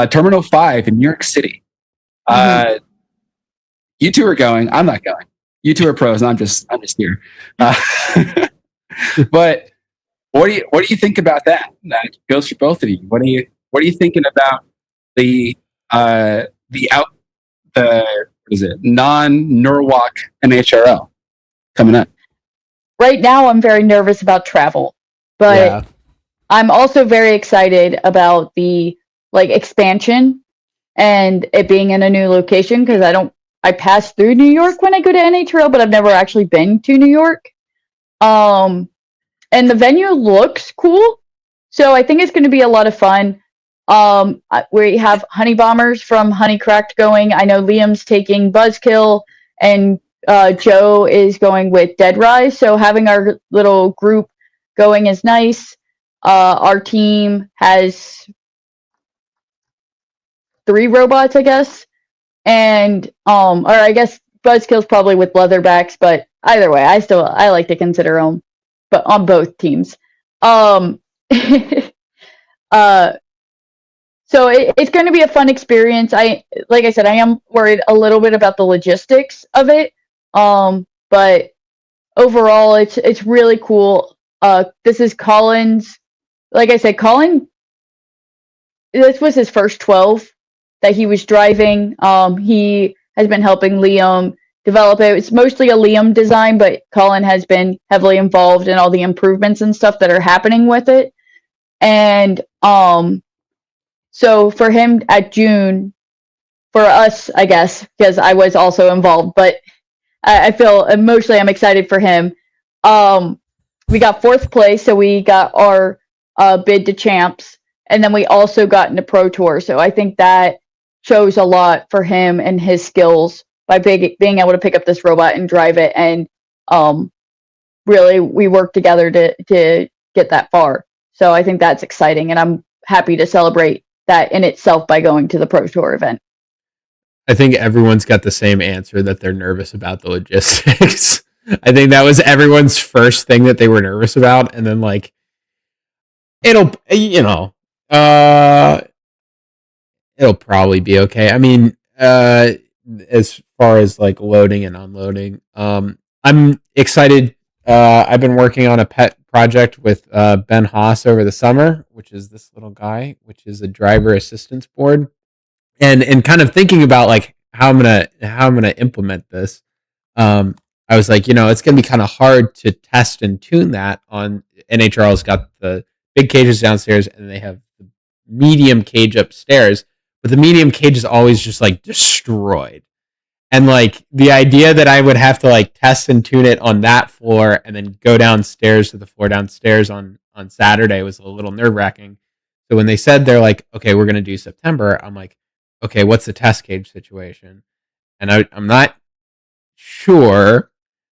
Terminal 5 in New York City. You two are going. I'm not going. You two are pros, and I'm just here. But what do you think about that? That goes for both of you. What are you thinking about the non-Norwalk NHRL coming up? Right now, I'm very nervous about travel, but I'm also very excited about the like expansion and it being in a new location, because I pass through New York when I go to NHRL, but I've never actually been to New York. And the venue looks cool, so I think it's going to be a lot of fun. We have Honey Bombers from Honeycracked going. I know Liam's taking Buzzkill, and Joe is going with Dead Rise. So having our little group going is nice. Our team has 3 robots, I guess. And or I guess Buzzkill's probably with Leatherbacks, but either way, I like to consider them, but on both teams. So it's going to be a fun experience. Like I said, I am worried a little bit about the logistics of it. But overall, it's really cool. This is Colin's. Like I said, Colin. This was his first 12 that he was driving. He has been helping Liam develop it. It's mostly a Liam design, but Colin has been heavily involved in all the improvements and stuff that are happening with it. And So for him at June, for us, I guess, because I was also involved, but I feel emotionally I'm excited for him. We got 4th place, so we got our bid to champs, and then we also got into Pro Tour. So I think that shows a lot for him and his skills by being able to pick up this robot and drive it, and really we worked together to get that far. So I think that's exciting, and I'm happy to celebrate that in itself by going to the Pro Tour event. I think everyone's got the same answer, that they're nervous about the logistics. I think that was everyone's first thing that they were nervous about, and then like it'll probably be okay. I mean, as far as like loading and unloading, I'm excited. I've been working on a pet project with Ben Haas over the summer, which is this little guy, which is a driver assistance board, and kind of thinking about like how I'm gonna implement this. I was like, it's gonna be kind of hard to test and tune that on. NHRL's got the big cages downstairs, and they have the medium cage upstairs, but the medium cage is always just like destroyed. And like the idea that I would have to like test and tune it on that floor and then go downstairs to the floor downstairs on Saturday was a little nerve wracking. So when they said they're like, okay, we're gonna do September, I'm like, okay, what's the test cage situation? And I'm not sure,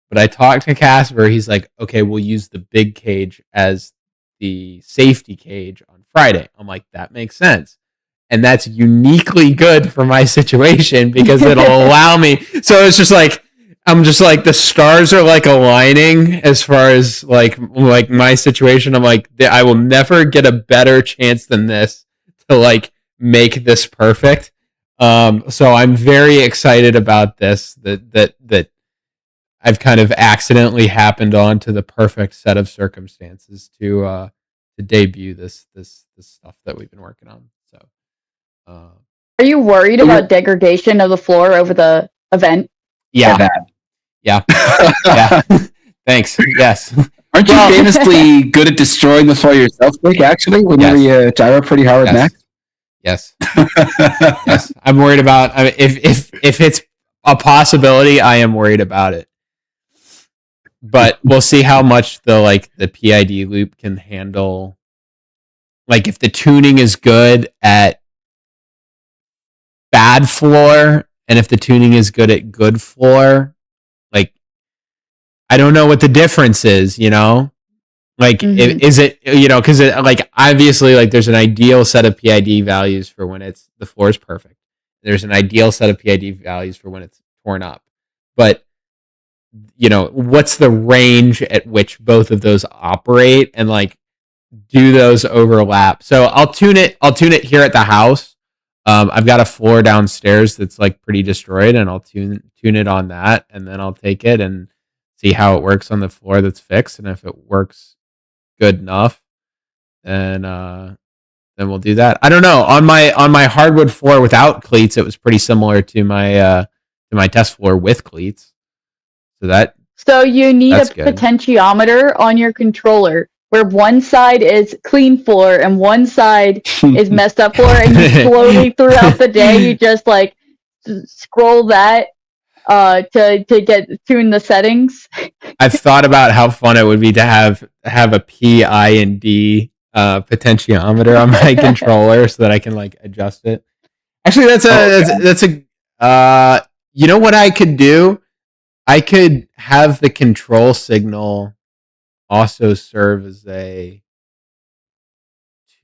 but I talked to Casper. He's like, okay, we'll use the big cage as the safety cage on Friday. I'm like, that makes sense. And that's uniquely good for my situation because it'll allow me. So it's just like, I'm just like, the stars are like aligning as far as like my situation. I'm like, I will never get a better chance than this to like make this perfect. So I'm very excited about this, that I've kind of accidentally happened onto the perfect set of circumstances to debut this stuff that we've been working on. So, are you worried about degradation of the floor over the event? Yeah. Yeah. Thanks. Yes. Aren't you famously good at destroying the floor yourself, Nick, actually, when you gyro pretty hard with Max? Yes. Yes. I'm worried about, if it's a possibility, I am worried about it. But we'll see how much the PID loop can handle. Like if the tuning is good at bad floor, and if the tuning is good at good floor, like I don't know what the difference is, Like is it, because like obviously like there's an ideal set of PID values for when the floor is perfect. There's an ideal set of PID values for when it's torn up. But what's the range at which both of those operate, and like do those overlap? So I'll tune it here at the house. I've got a floor downstairs that's like pretty destroyed, and I'll tune it on that, and then I'll take it and see how it works on the floor that's fixed, and if it works good enough, then we'll do that. I don't know. On my hardwood floor without cleats, it was pretty similar to my test floor with cleats. So you need a good. potentiometer on your controller where one side is clean floor and one side is messed up floor, and you slowly throughout the day you just like scroll that to tune the settings. I've thought about how fun it would be to have a P, I, and D potentiometer on my controller so that I can like adjust it. Actually, that's a you know what I could do? I could have the control signal also serve as a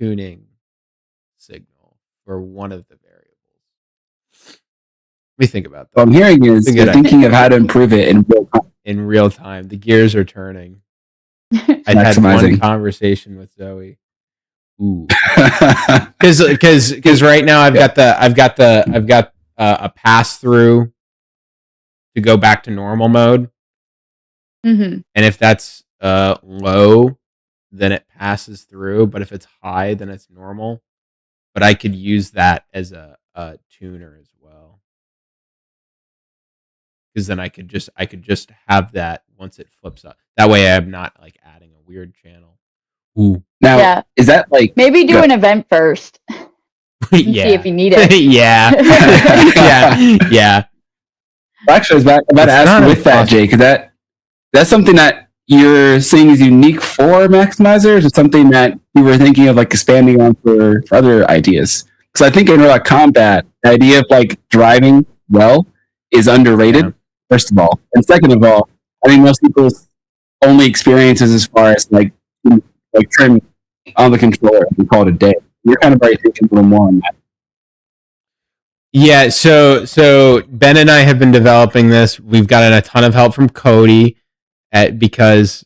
tuning signal for one of the variables. Let me think about that. What I'm hearing is you're thinking of how to improve it in real time. In real time. The gears are turning. I had one conversation with Zoe. Ooh. Because right now I've got a pass through to go back to normal mode. Mm-hmm. And if that's low, then it passes through. But if it's high, then it's normal. But I could use that as a tuner as well, because then I could just have that once it flips up. That way, I'm not like adding a weird channel. Ooh. Now, is that like maybe do an event first? Yeah. See if you need it. Yeah. Yeah. Actually, I was about to It's ask not you with that, impossible. Jake. That's something that you're seeing is unique for Maximizers, or something that you were thinking of like expanding on for other ideas? Because I think in Robot Combat, the idea of like driving well is underrated. Yeah. First of all, and second of all, I think most people's only experiences as far as like trim on the controller and call it a day. You're kind of already thinking a little more on that. Yeah, so Ben and I have been developing this. We've gotten a ton of help from Cody because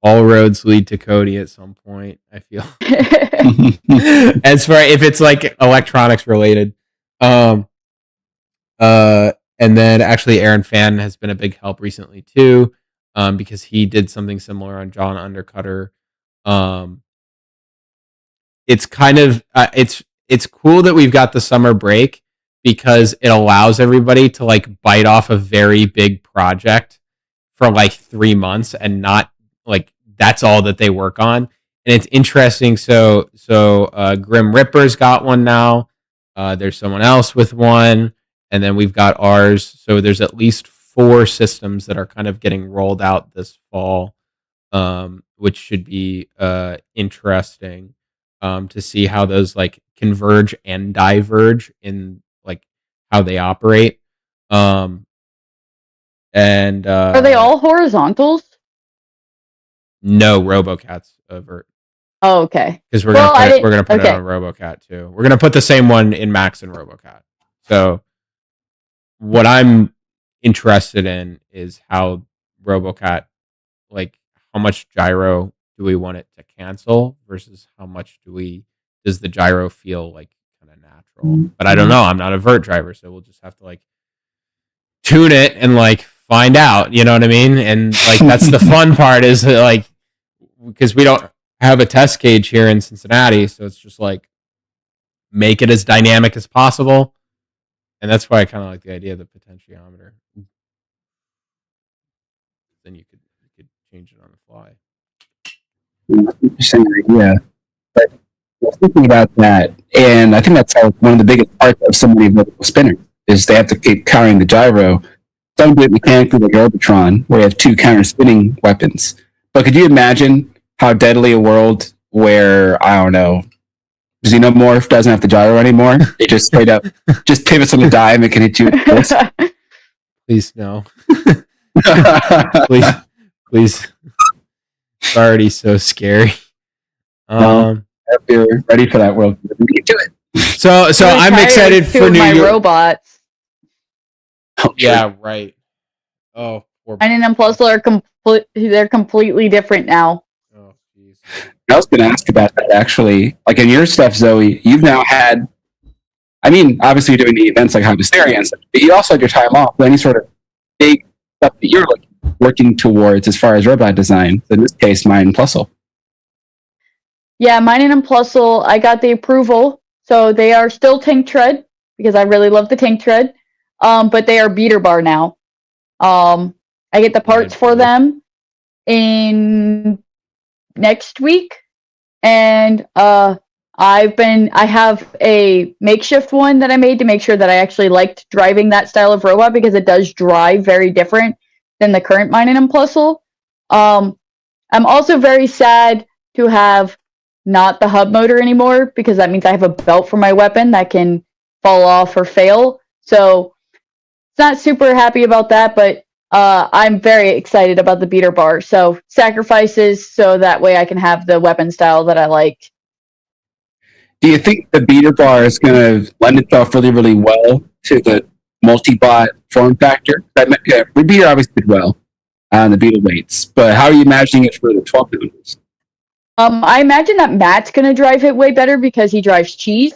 all roads lead to Cody at some point, I feel. As far if it's like electronics related. And then actually Aaron Fan has been a big help recently too, because he did something similar on John Undercutter. It's kind of it's cool that we've got the summer break because it allows everybody to like bite off a very big project for like 3 months and not like that's all that they work on. And it's interesting. So Grim Ripper's got one now. There's someone else with one, and then we've got ours. So there's at least 4 systems that are kind of getting rolled out this fall, which should be interesting to see how those like converge and diverge in like how they operate. And Are they all horizontals? No, RoboCat's avert. Oh, okay. Because we're Well, gonna put it on RoboCat too. We're gonna put the same one in Max and RoboCat. So what I'm interested in is how RoboCat, like how much gyro do we want it to cancel versus how much does the gyro feel like kind of natural? But I don't know. I'm not a vert driver, so we'll just have to like tune it and like find out. You know what I mean? And like that's the fun part is that, like because we don't have a test cage here in Cincinnati, so it's just like make it as dynamic as possible. And that's why I kind of like the idea of the potentiometer. Then you could change it on the fly. Interesting idea. But I was thinking about that, and I think that's one of the biggest parts of so many vertical spinners is they have to keep countering the gyro. Some do it mechanically like Arbitron, where you have 2 counter spinning weapons. But could you imagine how deadly a world where, I don't know, Xenomorph doesn't have the gyro anymore? It just straight up just pivots on the dime and can hit you with this. Please no. please. It's already so scary. If you're ready for that world, we can do it. So I'm excited for New York. Robots. Yeah, right. Oh, poor. Mine and Plus are they're completely different now. Oh, jeez. I was going to ask about that actually. Like in your stuff, Zoe, you've now had. I mean, obviously you're doing the events like High Hysteria and stuff, but you also had your time off. Any sort of big stuff that you're working towards as far as robot design? In this case, Mine and Plusle. Yeah, Mine and Plusle, I got the approval, so they are still Tank Tread because I really love the Tank Tread. But they are beater bar now. I get the parts for them in next week, and I have a makeshift one that I made to make sure that I actually liked driving that style of robot because it does drive very different than the current Mine and Plusle. I'm also very sad to have not the hub motor anymore because that means I have a belt for my weapon that can fall off or fail. So it's not super happy about that, but I'm very excited about the beater bar. So sacrifices so that way I can have the weapon style that I like. Do you think the beater bar is going to lend itself really, really well to the multi-bot form factor? The beater obviously did well on the beater weights, but how are you imagining it for the 12 pounders? I imagine that Matt's going to drive it way better because he drives cheese,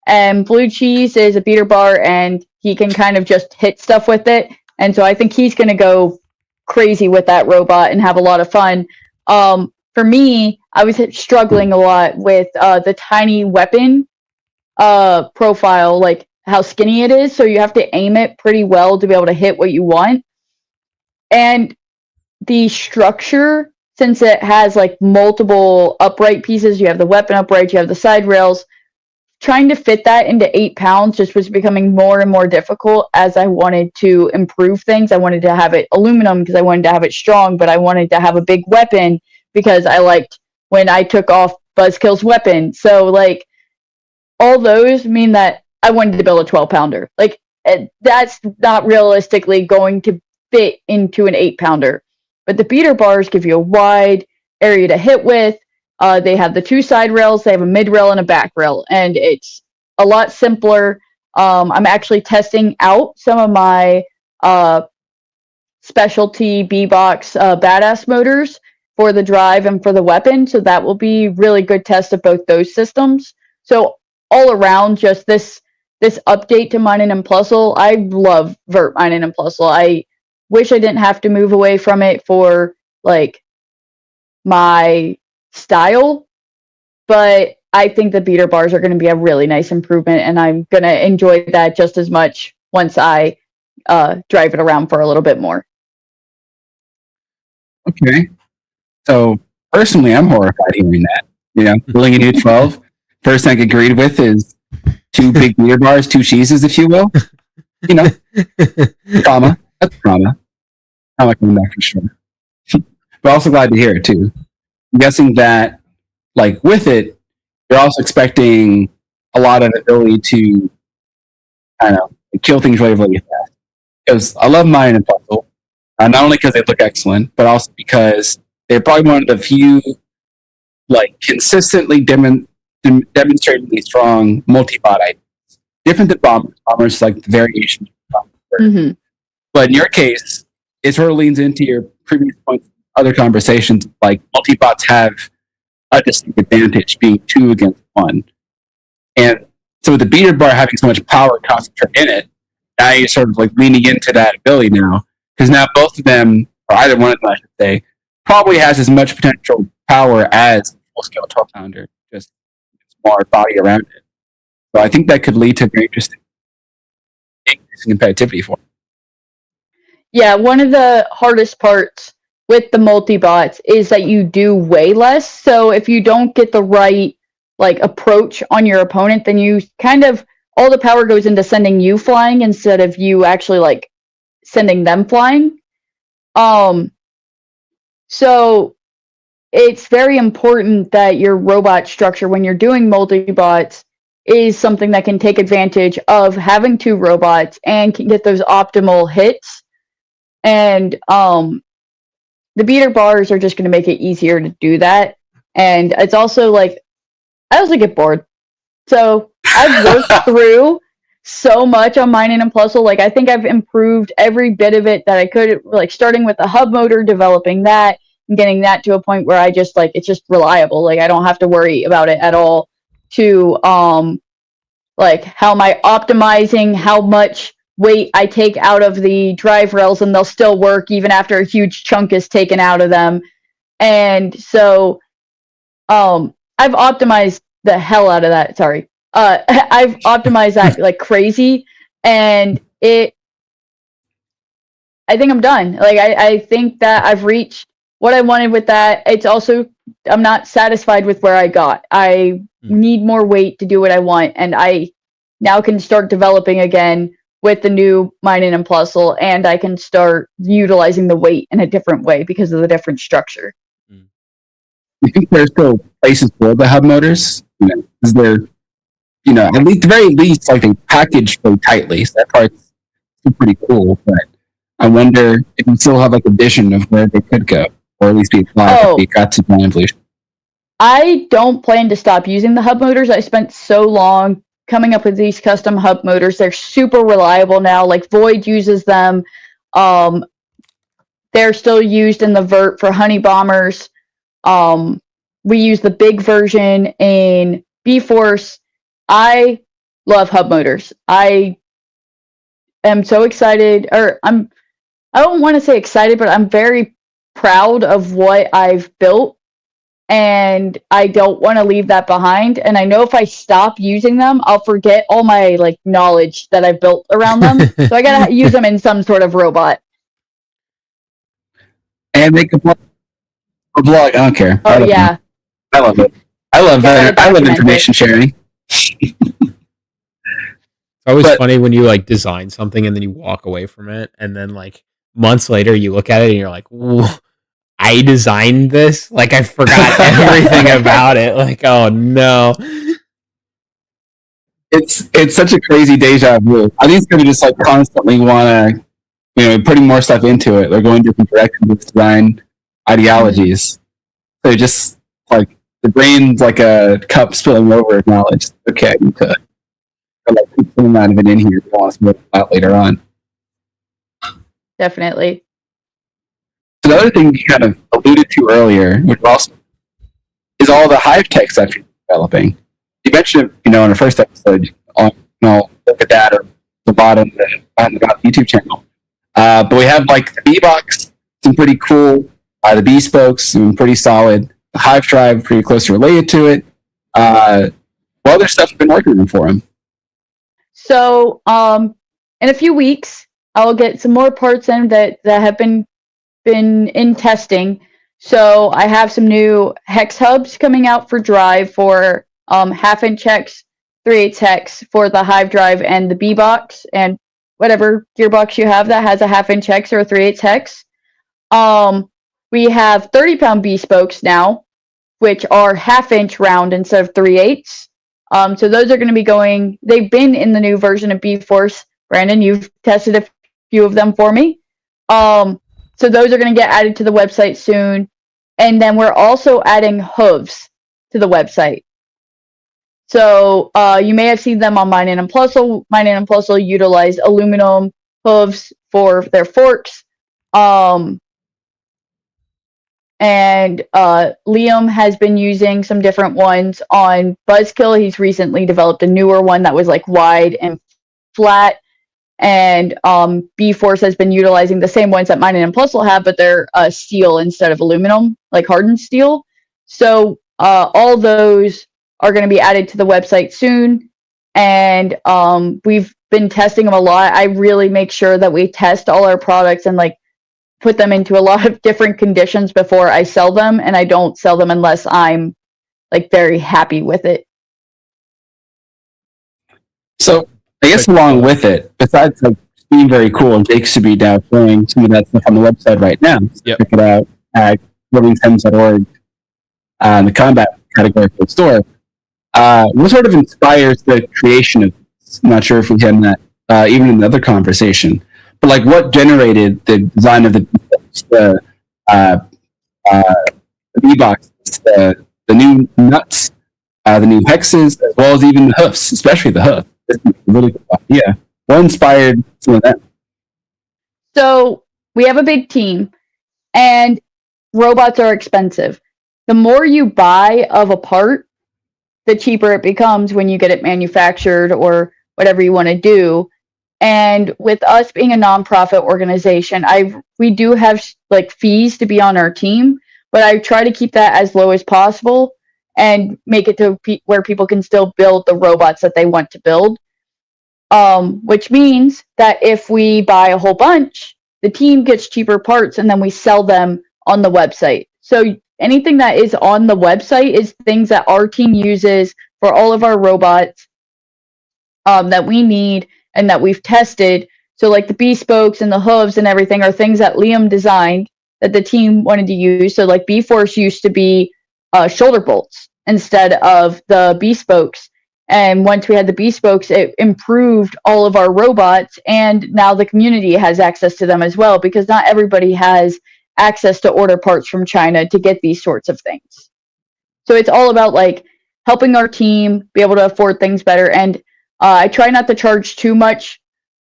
and Blue Cheese is a beater bar, and he can kind of just hit stuff with it. And so I think he's going to go crazy with that robot and have a lot of fun. For me, I was struggling a lot with the tiny weapon profile, like how skinny it is. So you have to aim it pretty well to be able to hit what you want. And the structure, since it has like multiple upright pieces, you have the weapon upright, you have the side rails, trying to fit that into 8 pounds just was becoming more and more difficult as I wanted to improve things. I wanted to have it aluminum because I wanted to have it strong, but I wanted to have a big weapon because I liked when I took off Buzzkill's weapon. So, like, all those mean that I wanted to build a 12-pounder. Like, that's not realistically going to fit into an 8-pounder. But the beater bars give you a wide area to hit with. They have the 2 side rails, they have a mid rail and a back rail, and it's a lot simpler. I'm actually testing out some of my specialty B-Box badass motors for the drive and for the weapon, so that will be really good test of both those systems. So all around, just this update to Minen and Plusle, I love Vert Minen and Plusle. I wish I didn't have to move away from it for like my style, but I think the beater bars are going to be a really nice improvement, and I'm going to enjoy that just as much once I drive it around for a little bit more. Okay. So personally, I'm horrified hearing that. You know, building a new 12. First thing I agreed with is 2 big beater bars, 2 cheeses, if you will. You know, trauma. That's trauma. Trauma coming back for sure. But also glad to hear it too. I'm guessing that, like, with it, you're also expecting a lot of ability to, I don't know, kill things really, really fast. Because I love Minen and Plusle, not only because they look excellent, but also because they're probably one of the few, like, consistently demonstratingly strong multi-bot items. Different than bombers. Bombers is like the variation of bombers. But in your case, it sort of leans into your previous points, other conversations, like multi-bots have a distinct advantage being 2 against 1. And so with the beater bar having so much power concentrated in it, now you're sort of like leaning into that ability now. Because now both of them, or either one of them I should say, probably has as much potential power as full-scale 12-pounder, just more body around it. So I think that could lead to very interesting competitivity for it. Yeah, one of the hardest parts with the multi-bots is that you do way less. So if you don't get the right like approach on your opponent, then you kind of all the power goes into sending you flying instead of you actually like sending them flying. So it's very important that your robot structure when you're doing multi-bots is something that can take advantage of having 2 robots and can get those optimal hits. And the beater bars are just going to make it easier to do that. And it's also like, I also get bored. So I've worked through so much on Minen and Plusle. Like, I think I've improved every bit of it that I could, like starting with the hub motor, developing that, and getting that to a point where I just like, it's just reliable. Like, I don't have to worry about it at all. To like, how am I optimizing how much weight I take out of the drive rails, and they'll still work even after a huge chunk is taken out of them. And so I've optimized the hell out of that. Sorry. I've optimized that like crazy, and I think I'm done. Like, I think that I've reached what I wanted with that. It's also, I'm not satisfied with where I got. I need more weight to do what I want, and I now can start developing again with the new Minen and Plusle, and I can start utilizing the weight in a different way because of the different structure. You think there's still places for the hub motors? You know, is there, you know, at least, the very least, like they package so tightly, so that part's still pretty cool. But I wonder if you still have like a vision of where they could go, or at least be applied if they got to Plan Evolution. I don't plan to stop using the hub motors. I spent so long coming up with these custom hub motors. They're super reliable now. Like, Void uses them. They're still used in the Vert for honey bombers. We use the big version in B-Force. I love hub motors. I am so excited, or I don't want to say excited, but I'm very proud of what I've built, and I don't want to leave that behind. And I know if I stop using them, I'll forget all my like knowledge that I've built around them. So I gotta use them in some sort of robot. And make a blog. I don't care. Oh, yeah. I love it. I love information sharing. It's always But- funny when you like design something and then you walk away from it, and then like months later you look at it and you're like, "Whoa, I designed this? Like I forgot everything about it. Like, oh no." It's such a crazy deja vu. I think it's going to just like constantly want to, putting more stuff into it. They're going different directions with design ideologies. So just like the brain's like a cup spilling over of knowledge. Okay, I need to like put some amount of it in here if you want to smoke it out later on. Definitely. So the other thing you kind of alluded to earlier, which also is all the hive text that you're developing. You mentioned, in the first episode, look at that or the bottom on the YouTube channel. But we have like the B box, some pretty cool. The B spokes, some pretty solid. The Hive Drive, pretty closely related to it. What other stuff have been working on for him? So, in a few weeks, I'll get some more parts in that have been in testing. So I have some new hex hubs coming out for drive for 1/2-inch hex, 3/8 hex for the Hive Drive and the B box, and whatever gearbox you have that has a 1/2-inch hex or a 3/8 hex. We have 30-pound B spokes now, which are 1/2-inch round instead of 3/8. So those are going to be going. They've been in the new version of B Force. Brandon, you've tested a few of them for me. So those are going to get added to the website soon. And then we're also adding hooves to the website. So you may have seen them on Mine and Plusle. Mine and Plusle utilize aluminum hooves for their forks. And Liam has been using some different ones on Buzzkill. He's recently developed a newer one that was like wide and flat. And B-Force has been utilizing the same ones that Mine and Plusle have, but they're steel instead of aluminum, like hardened steel. So all those are going to be added to the website soon. And we've been testing them a lot. I really make sure that we test all our products and like put them into a lot of different conditions before I sell them, and I don't sell them unless I'm like very happy with it. So I guess along with it, besides like being very cool, and Jake should be now showing some of that stuff on the website right now. Yep. Check it out at livingtens.org, the combat category for the store. What sort of inspires the creation of this? I'm not sure if we had that even in another conversation, but like what generated the design of the V-box, the new nuts, the new hexes, as well as even the hoofs, especially the hoof. It's a really good idea. What inspired some of that? So we have a big team, and robots are expensive. The more you buy of a part, the cheaper it becomes when you get it manufactured or whatever you want to do. And with us being a nonprofit organization, we do have like fees to be on our team, but I try to keep that as low as possible and make it to where people can still build the robots that they want to build. Which means that if we buy a whole bunch, the team gets cheaper parts and then we sell them on the website. So anything that is on the website is things that our team uses for all of our robots that we need and that we've tested. So like the B-spokes and the hooves and everything are things that Liam designed that the team wanted to use. So like B-Force used to be shoulder bolts instead of the B-spokes. And once we had the B-spokes, it improved all of our robots. And now the community has access to them as well, because not everybody has access to order parts from China to get these sorts of things. So it's all about like helping our team be able to afford things better. And I try not to charge too much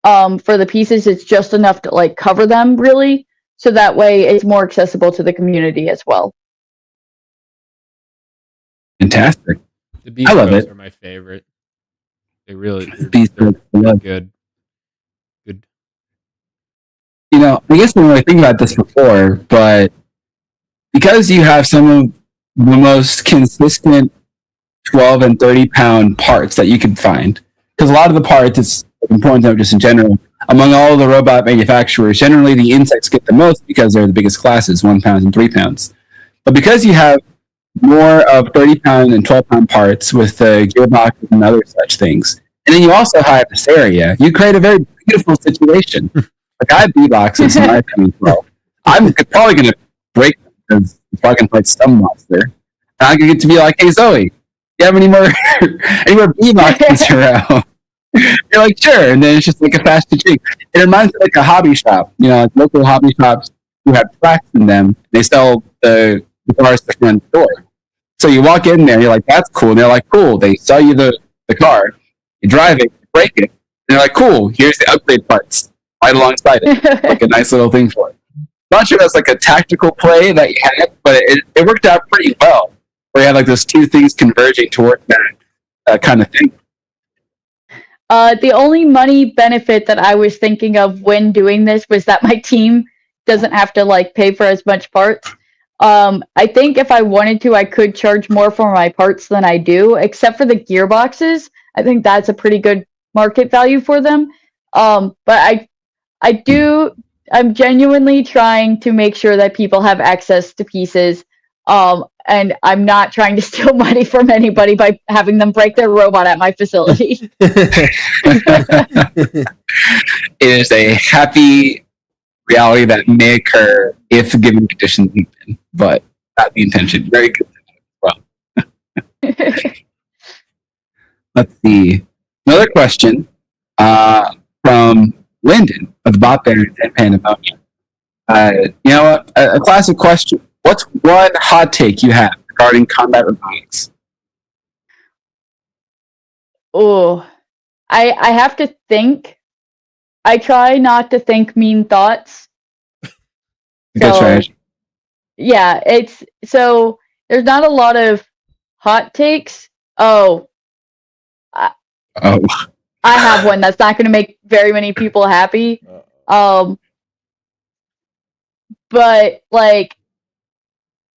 for the pieces. It's just enough to like cover them really. So that way it's more accessible to the community as well. Fantastic. The B I love spokes it. are my favorite. They really B they're spokes, I love. good. Good. I guess I didn't really think about this before, but because you have some of the most consistent 12 and 30-pound parts that you can find, because a lot of the parts, it's important to know just in general, among all the robot manufacturers, generally the insects get the most because they're the biggest classes, 1 pound and 3 pounds. But because you have more of 30-pound and 12-pound parts with the gearboxes and other such things, and then you also have this area. You create a very beautiful situation. Like I have B-boxes in my opinion. Well, I'm probably going to break them because it's probably going to fight some monster. And I'm going to get to be like, hey Zoe, you have any more B-boxes around? You're like, sure. And then it's just like a fast drink. It reminds me of like a hobby shop. You know, like local hobby shops who have tracks in them. They sell the cars that are in the store. So you walk in there, you're like, that's cool. And they're like, cool. They sell you the car. You drive it, you break it. And they're like, cool. Here's the upgrade parts right alongside it. Like a nice little thing for it. Not sure that's like a tactical play that you had, but it worked out pretty well. Where you had like those two things converging toward that kind of thing. The only money benefit that I was thinking of when doing this was that my team doesn't have to like pay for as much parts. I think if I wanted to, I could charge more for my parts than I do, except for the gearboxes. I think that's a pretty good market value for them. But I'm genuinely trying to make sure that people have access to pieces. And I'm not trying to steal money from anybody by having them break their robot at my facility. It is a happy reality that may occur if given conditions even, but not the intention. Very good. Well, let's see. Another question from Lyndon of the Bot Bear and Pandemonium. You know what? A classic question. What's one hot take you have regarding combat robotics? Oh, I have to think. I try not to think mean thoughts. Good strategy. Yeah, so there's not a lot of hot takes. I have one that's not going to make very many people happy. But like,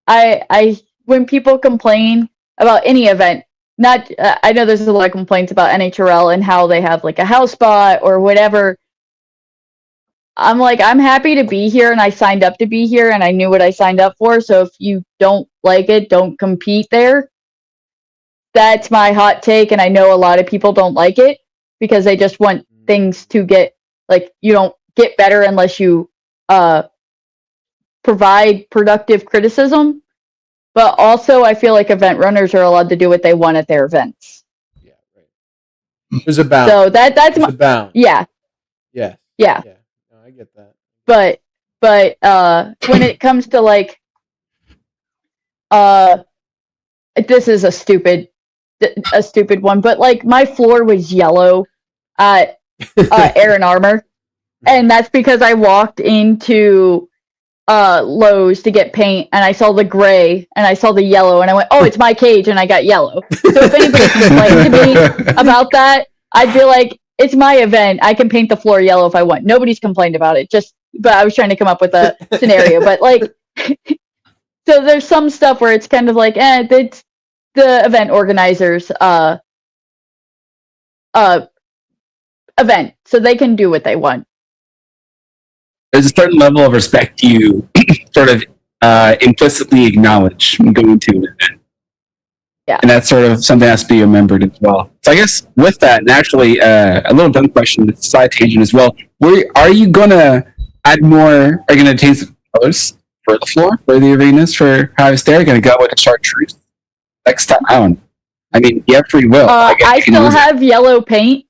I when people complain about any event, not I know there's a lot of complaints about NHRL and how they have like a house bot or whatever. I'm like, I'm happy to be here and I signed up to be here and I knew what I signed up for. So if you don't like it, don't compete there. That's my hot take. And I know a lot of people don't like it because they just want things to get, like, you don't get better unless you provide productive criticism. But also I feel like event runners are allowed to do what they want at their events. Yeah, right. There's a balance. So that's my balance. Yeah. Yeah. Yeah. No, I get that. But when it comes to like this is a stupid one, but like my floor was yellow at Air and Armor, and that's because I walked into Lowe's to get paint and I saw the gray and I saw the yellow and I went, oh, it's my cage, and I got yellow. So if anybody complained to me about that, I'd be like, it's my event, I can paint the floor yellow if I want. Nobody's complained about it, but I was trying to come up with a scenario. But like, so there's some stuff where it's kind of like, it's the event organizers event, so they can do what they want. There's a certain level of respect you sort of implicitly acknowledge when going to an event. Yeah. And that's sort of something that has to be remembered as well. So I guess with that, and actually a little dumb question, side tangent as well, are you going to add more, are you going to change the colors for the floor, for the arenas, for Harvest Day? Are you going to go with a chartreuse next time out? I mean, you have free will. I still have yellow paint,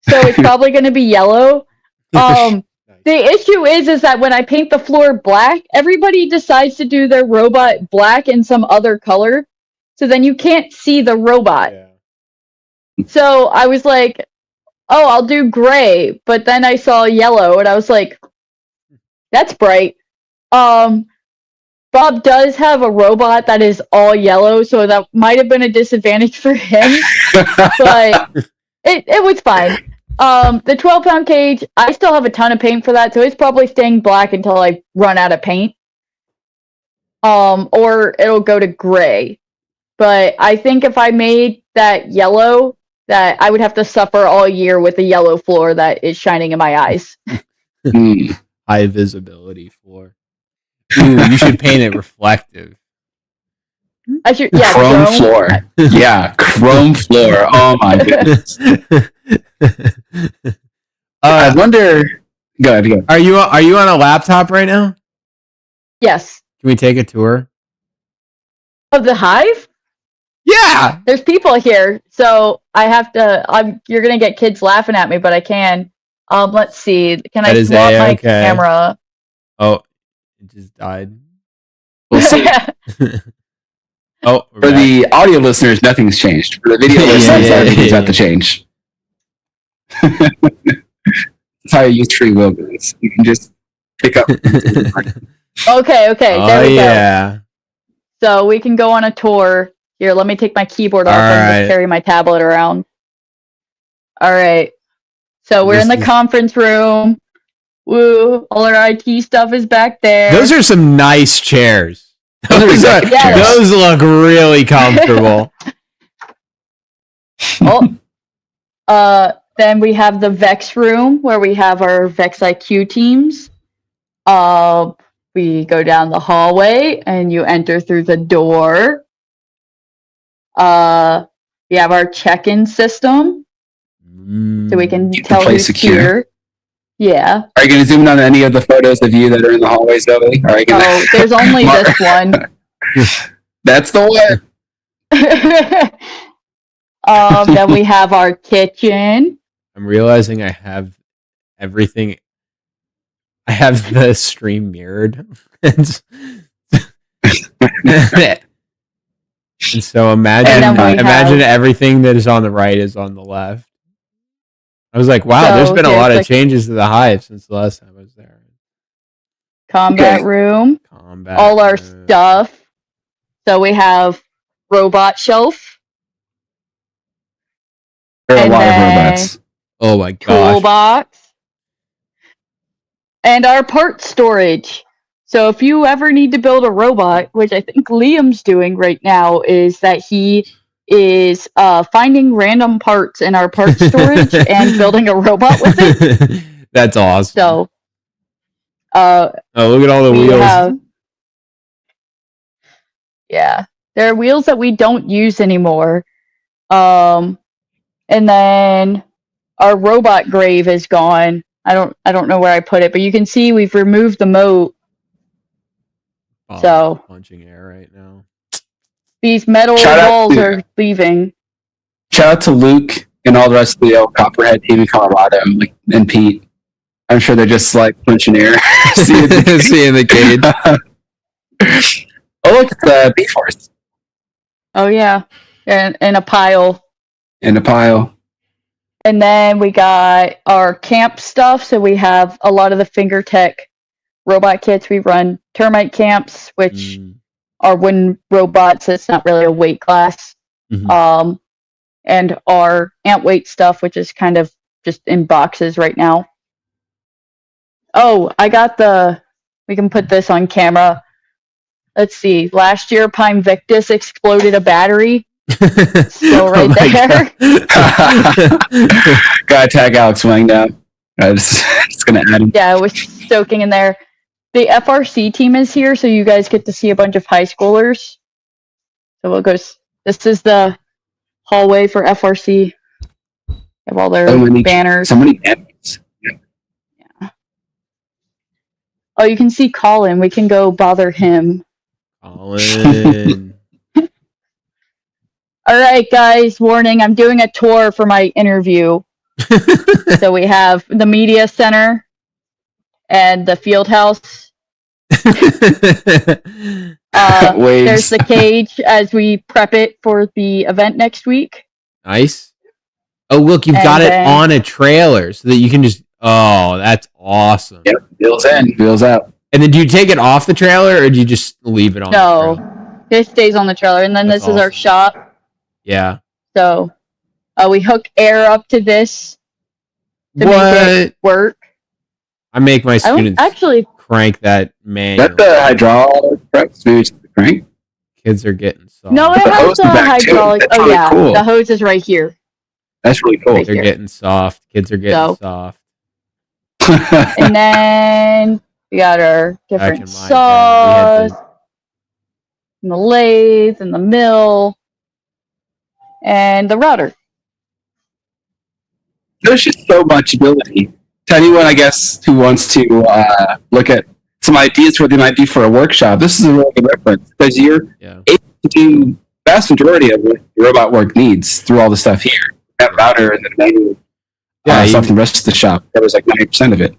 so it's probably going to be yellow. The issue is that when I paint the floor black, everybody decides to do their robot black in some other color. So then you can't see the robot. Yeah. So I was like, oh, I'll do gray. But then I saw yellow and I was like, that's bright. Bob does have a robot that is all yellow, so that might have been a disadvantage for him. But it was fine. The 12-pound cage, I still have a ton of paint for that, so it's probably staying black until I run out of paint. Or it'll go to gray. But I think if I made that yellow, that I would have to suffer all year with a yellow floor that is shining in my eyes. High visibility floor. Ooh, you should paint it reflective. Yeah, Chrome chrome. floor. Yeah, chrome floor. Oh my goodness. I wonder. Go ahead. Are you on a laptop right now? Yes. Can we take a tour? Of the hive? Yeah. There's people here, so I have to. You're gonna get kids laughing at me, but I can. Let's see. Can That I is swap my A-okay. camera? Oh, it just died. We'll see. Oh, For the audio listeners, nothing's changed. For the video listeners, everything's about to change. That's how you use free will, guys. You can just pick up. Okay, there we yeah. go. So we can go on a tour. Here, let me take my keyboard off and just carry my tablet around. All right. So we're in the conference room. Woo! All our IT stuff is back there. Those are some nice chairs. Those look really comfortable. Then we have the Vex room where we have our Vex IQ teams. We go down the hallway and you enter through the door. We have our check-in system, so we can tell who's here. Yeah. Are you going to zoom in on any of the photos of you that are in the hallway, Zoe? Oh, there's only this one. That's the one. Then we have our kitchen. I'm realizing I have everything. I have the stream mirrored. And so imagine everything that is on the right is on the left. I was like, wow, there's been a lot of changes to the hive since the last time I was there. Combat room. All our stuff. So we have robot shelf. There are a lot of robots. Oh my gosh. Toolbox. And our part storage. So if you ever need to build a robot, which I think Liam's doing right now, is that he is finding random parts in our part storage and building a robot with it. That's awesome. So, oh, look at all the wheels. Yeah, there are wheels that we don't use anymore. And then our robot grave is gone. I don't know where I put it, but you can see we've removed the moat. Oh, so punching air right now. These metal walls are leaving. Shout out to Luke and all the rest of the Copperhead team in Colorado, and Pete. I'm sure they're just like punching air, seeing the cage. Oh, look, it's the B-Force. Oh yeah, in a pile. In a pile. And then we got our camp stuff. So we have a lot of the FingerTech robot kits. We run termite camps, which are wooden robots. It's not really a weight class. Mm-hmm. And our ant weight stuff, which is kind of just in boxes right now. Oh, we can put this on camera. Let's see. Last year, Pine Victus exploded a battery. Still right there. Gotta tag Alex Wang now. Just gonna add him. Yeah, it was soaking in there. The FRC team is here, so you guys get to see a bunch of high schoolers. So we'll go. This is the hallway for FRC. They have all their banners. So many banners. Yeah. Oh, you can see Colin. We can go bother him. Colin. All right, guys, warning, I'm doing a tour for my interview. So we have the media center and the field house. There's the cage as we prep it for the event next week. Nice. Oh, look, you've got it on a trailer so that you can just... Oh, that's awesome. Yep, wheels in, wheels out. And then do you take it off the trailer or do you just leave it on the trailer? No, it stays on the trailer. And then this is our shop. Yeah. So we hook air up to this to make it work. I make my students crank that manually. Is that the hydraulic press? Maybe it's the crank? Kids are getting soft. No, it has the hydraulic. Oh, really yeah. Cool. The hose is right here. That's really cool. They're getting soft. Kids are getting soft. And then we got our different saws. and the lathe, and the mill, and the router. There's just so much ability. To anyone, I guess, who wants to look at some ideas for what they might do for a workshop, this is a really good reference because you're able to do vast majority of what your robot work needs through all the stuff here. That router and the menu, stuff, the rest of the shop covers like 90% of it.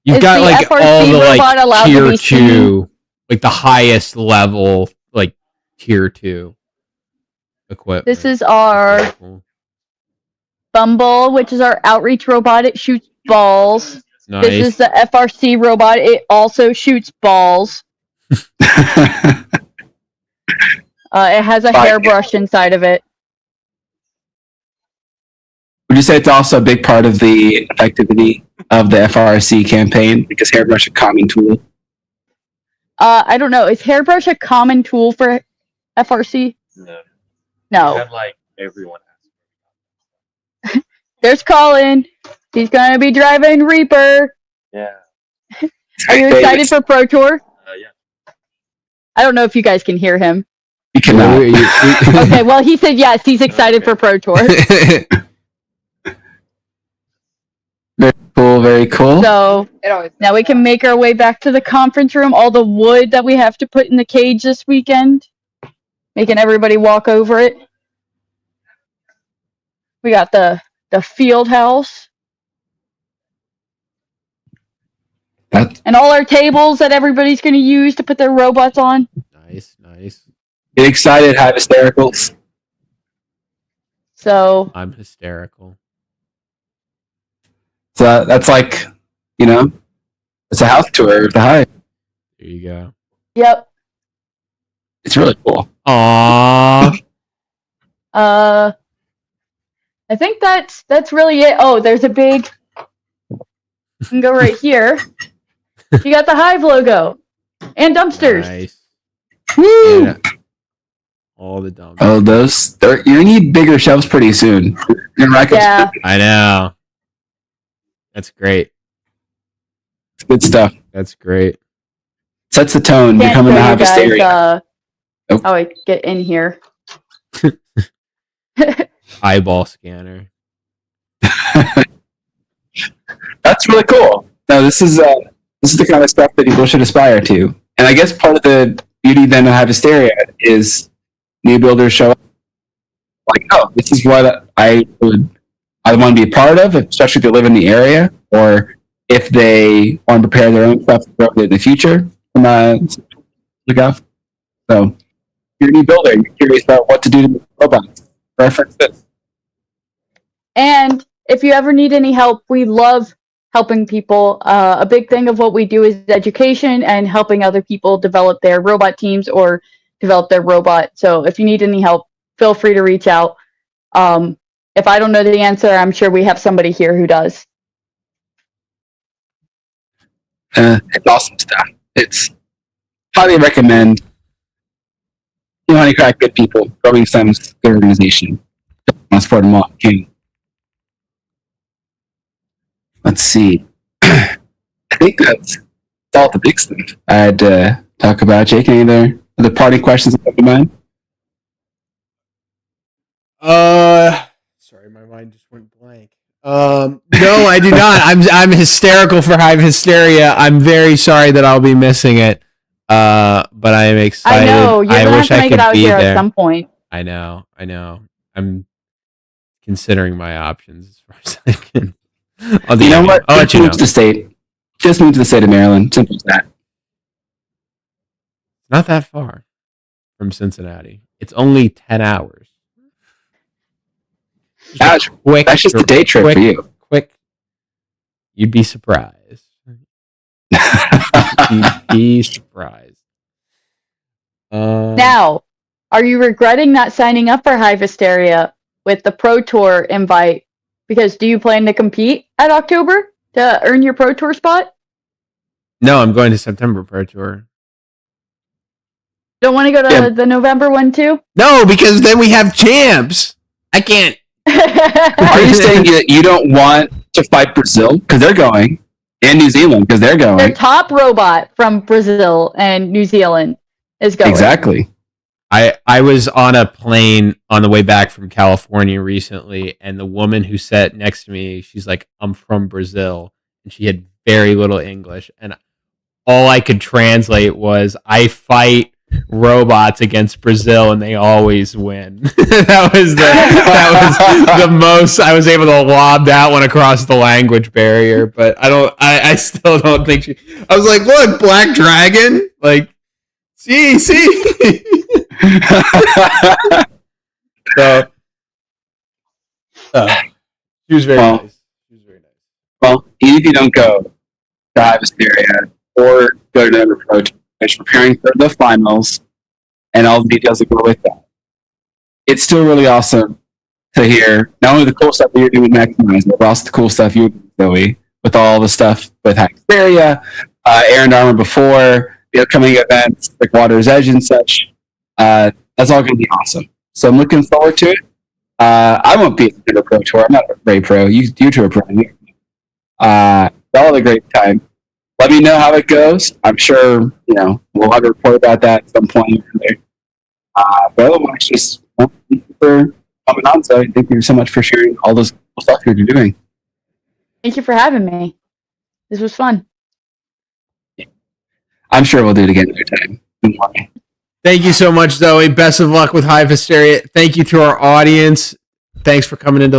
You've got like FRC all the robot like allowed to tier be 2, like the highest level, like tier 2 equipment. This is our Bumble, which is our outreach robot. It shoots balls. Nice. This is the FRC robot. It also shoots balls. It has a hairbrush inside of it. Would you say it's also a big part of the effectivity of the FRC campaign because hairbrush a common tool? I don't know. Is hairbrush a common tool for FRC? No. And like everyone has. There's Colin. He's gonna be driving Reaper. Yeah. Are you excited for Pro Tour? Yeah. I don't know if you guys can hear him. You cannot. Okay, well he said yes. He's excited for Pro Tour. Very cool. Very cool. So now we can make our way back to the conference room. All the wood that we have to put in the cage this weekend, making everybody walk over it. We got the field house. And all our tables that everybody's going to use to put their robots on. Nice. Get excited, have hystericals. So I'm hysterical. So that's like, it's a house tour of the Hive. There you go. Yep. It's really cool. Aww. I think that's really it. Oh, there's a big. You can go right here. You got the Hive logo and dumpsters. Nice. Woo! Yeah. All the dumb. Oh, those. You're gonna need bigger shelves pretty soon. Yeah. I know. That's great. It's good stuff. That's great. Sets the tone. You're Can't coming to show you have guys, hysteria. How I get in here. Eyeball scanner. That's really cool. No, this is the kind of stuff that people should aspire to. And I guess part of the beauty then of Hive Hysteria is new builders show up like, oh, this is what I would either want to be a part of, especially if they live in the area, or if they want to prepare their own stuff to grow it in the future. Look out. So, you're a new builder. You're curious about what to do to make robots. Reference this. And if you ever need any help, we love helping people. A big thing of what we do is education and helping other people develop their robot teams or develop their robot. So if you need any help, feel free to reach out. If I don't know the answer, I'm sure we have somebody here who does. It's awesome stuff. It's highly recommend. You want to crack good people, growing some good organization. I support them all. Okay. Let's see. I think that's all the big stuff I'd talk about. Jake, any other party questions that come to mind? Sorry, my mind just went blank. No, I do not. I'm hysterical for Hive Hysteria. I'm very sorry that I'll be missing it. But I am excited. I know. You're going to have to make it out here there at some point. I know. I'm considering my options as far as I can. You know what? I'll let Just you know. move to the state. Just move to the state of Maryland. Simple as that. Not that far from Cincinnati. It's only 10 hours. That's just a day trip for you. Quick. You'd be surprised. You'd be surprised. Now, are you regretting not signing up for Hive Hysteria with the Pro Tour invite? Because do you plan to compete at October to earn your Pro Tour spot? No, I'm going to September Pro Tour. Don't want to go to the November one too? No, because then we have champs. I can't. Are you saying that you don't want to fight Brazil because they're going, and New Zealand because they're going? Their top robot from Brazil and New Zealand is going. Exactly. I was on a plane on the way back from California recently, and the woman who sat next to me, she's like, "I'm from Brazil," and she had very little English, and all I could translate was, "I fight robots against Brazil, and they always win." that was the most I was able to lob that one across the language barrier. But I still don't think she. I was like, "Look, Black Dragon, like, see." So, she was very nice. She was very nice. Well, even if you don't go to Hive Hysteria or go to another approach, which preparing for the finals and all the details that go with that, it's still really awesome to hear not only the cool stuff that you're doing with Maximize, but also the cool stuff you're doing, Zoe, with all the stuff with Hive Hysteria, Air and Armor before, the upcoming events like Water's Edge and such. That's all going to be awesome. So I'm looking forward to it. I won't be a pro tour. I'm not a very pro. You two are pro. All a great time. Let me know how it goes. I'm sure we'll have a report about that at some point. But otherwise, just thank you for coming on. So thank you so much for sharing all this cool stuff you're doing. Thank you for having me. This was fun. I'm sure we'll do it again another time. Thank you so much, Zoe. Best of luck with Hive Hysteria. Thank you to our audience. Thanks for coming into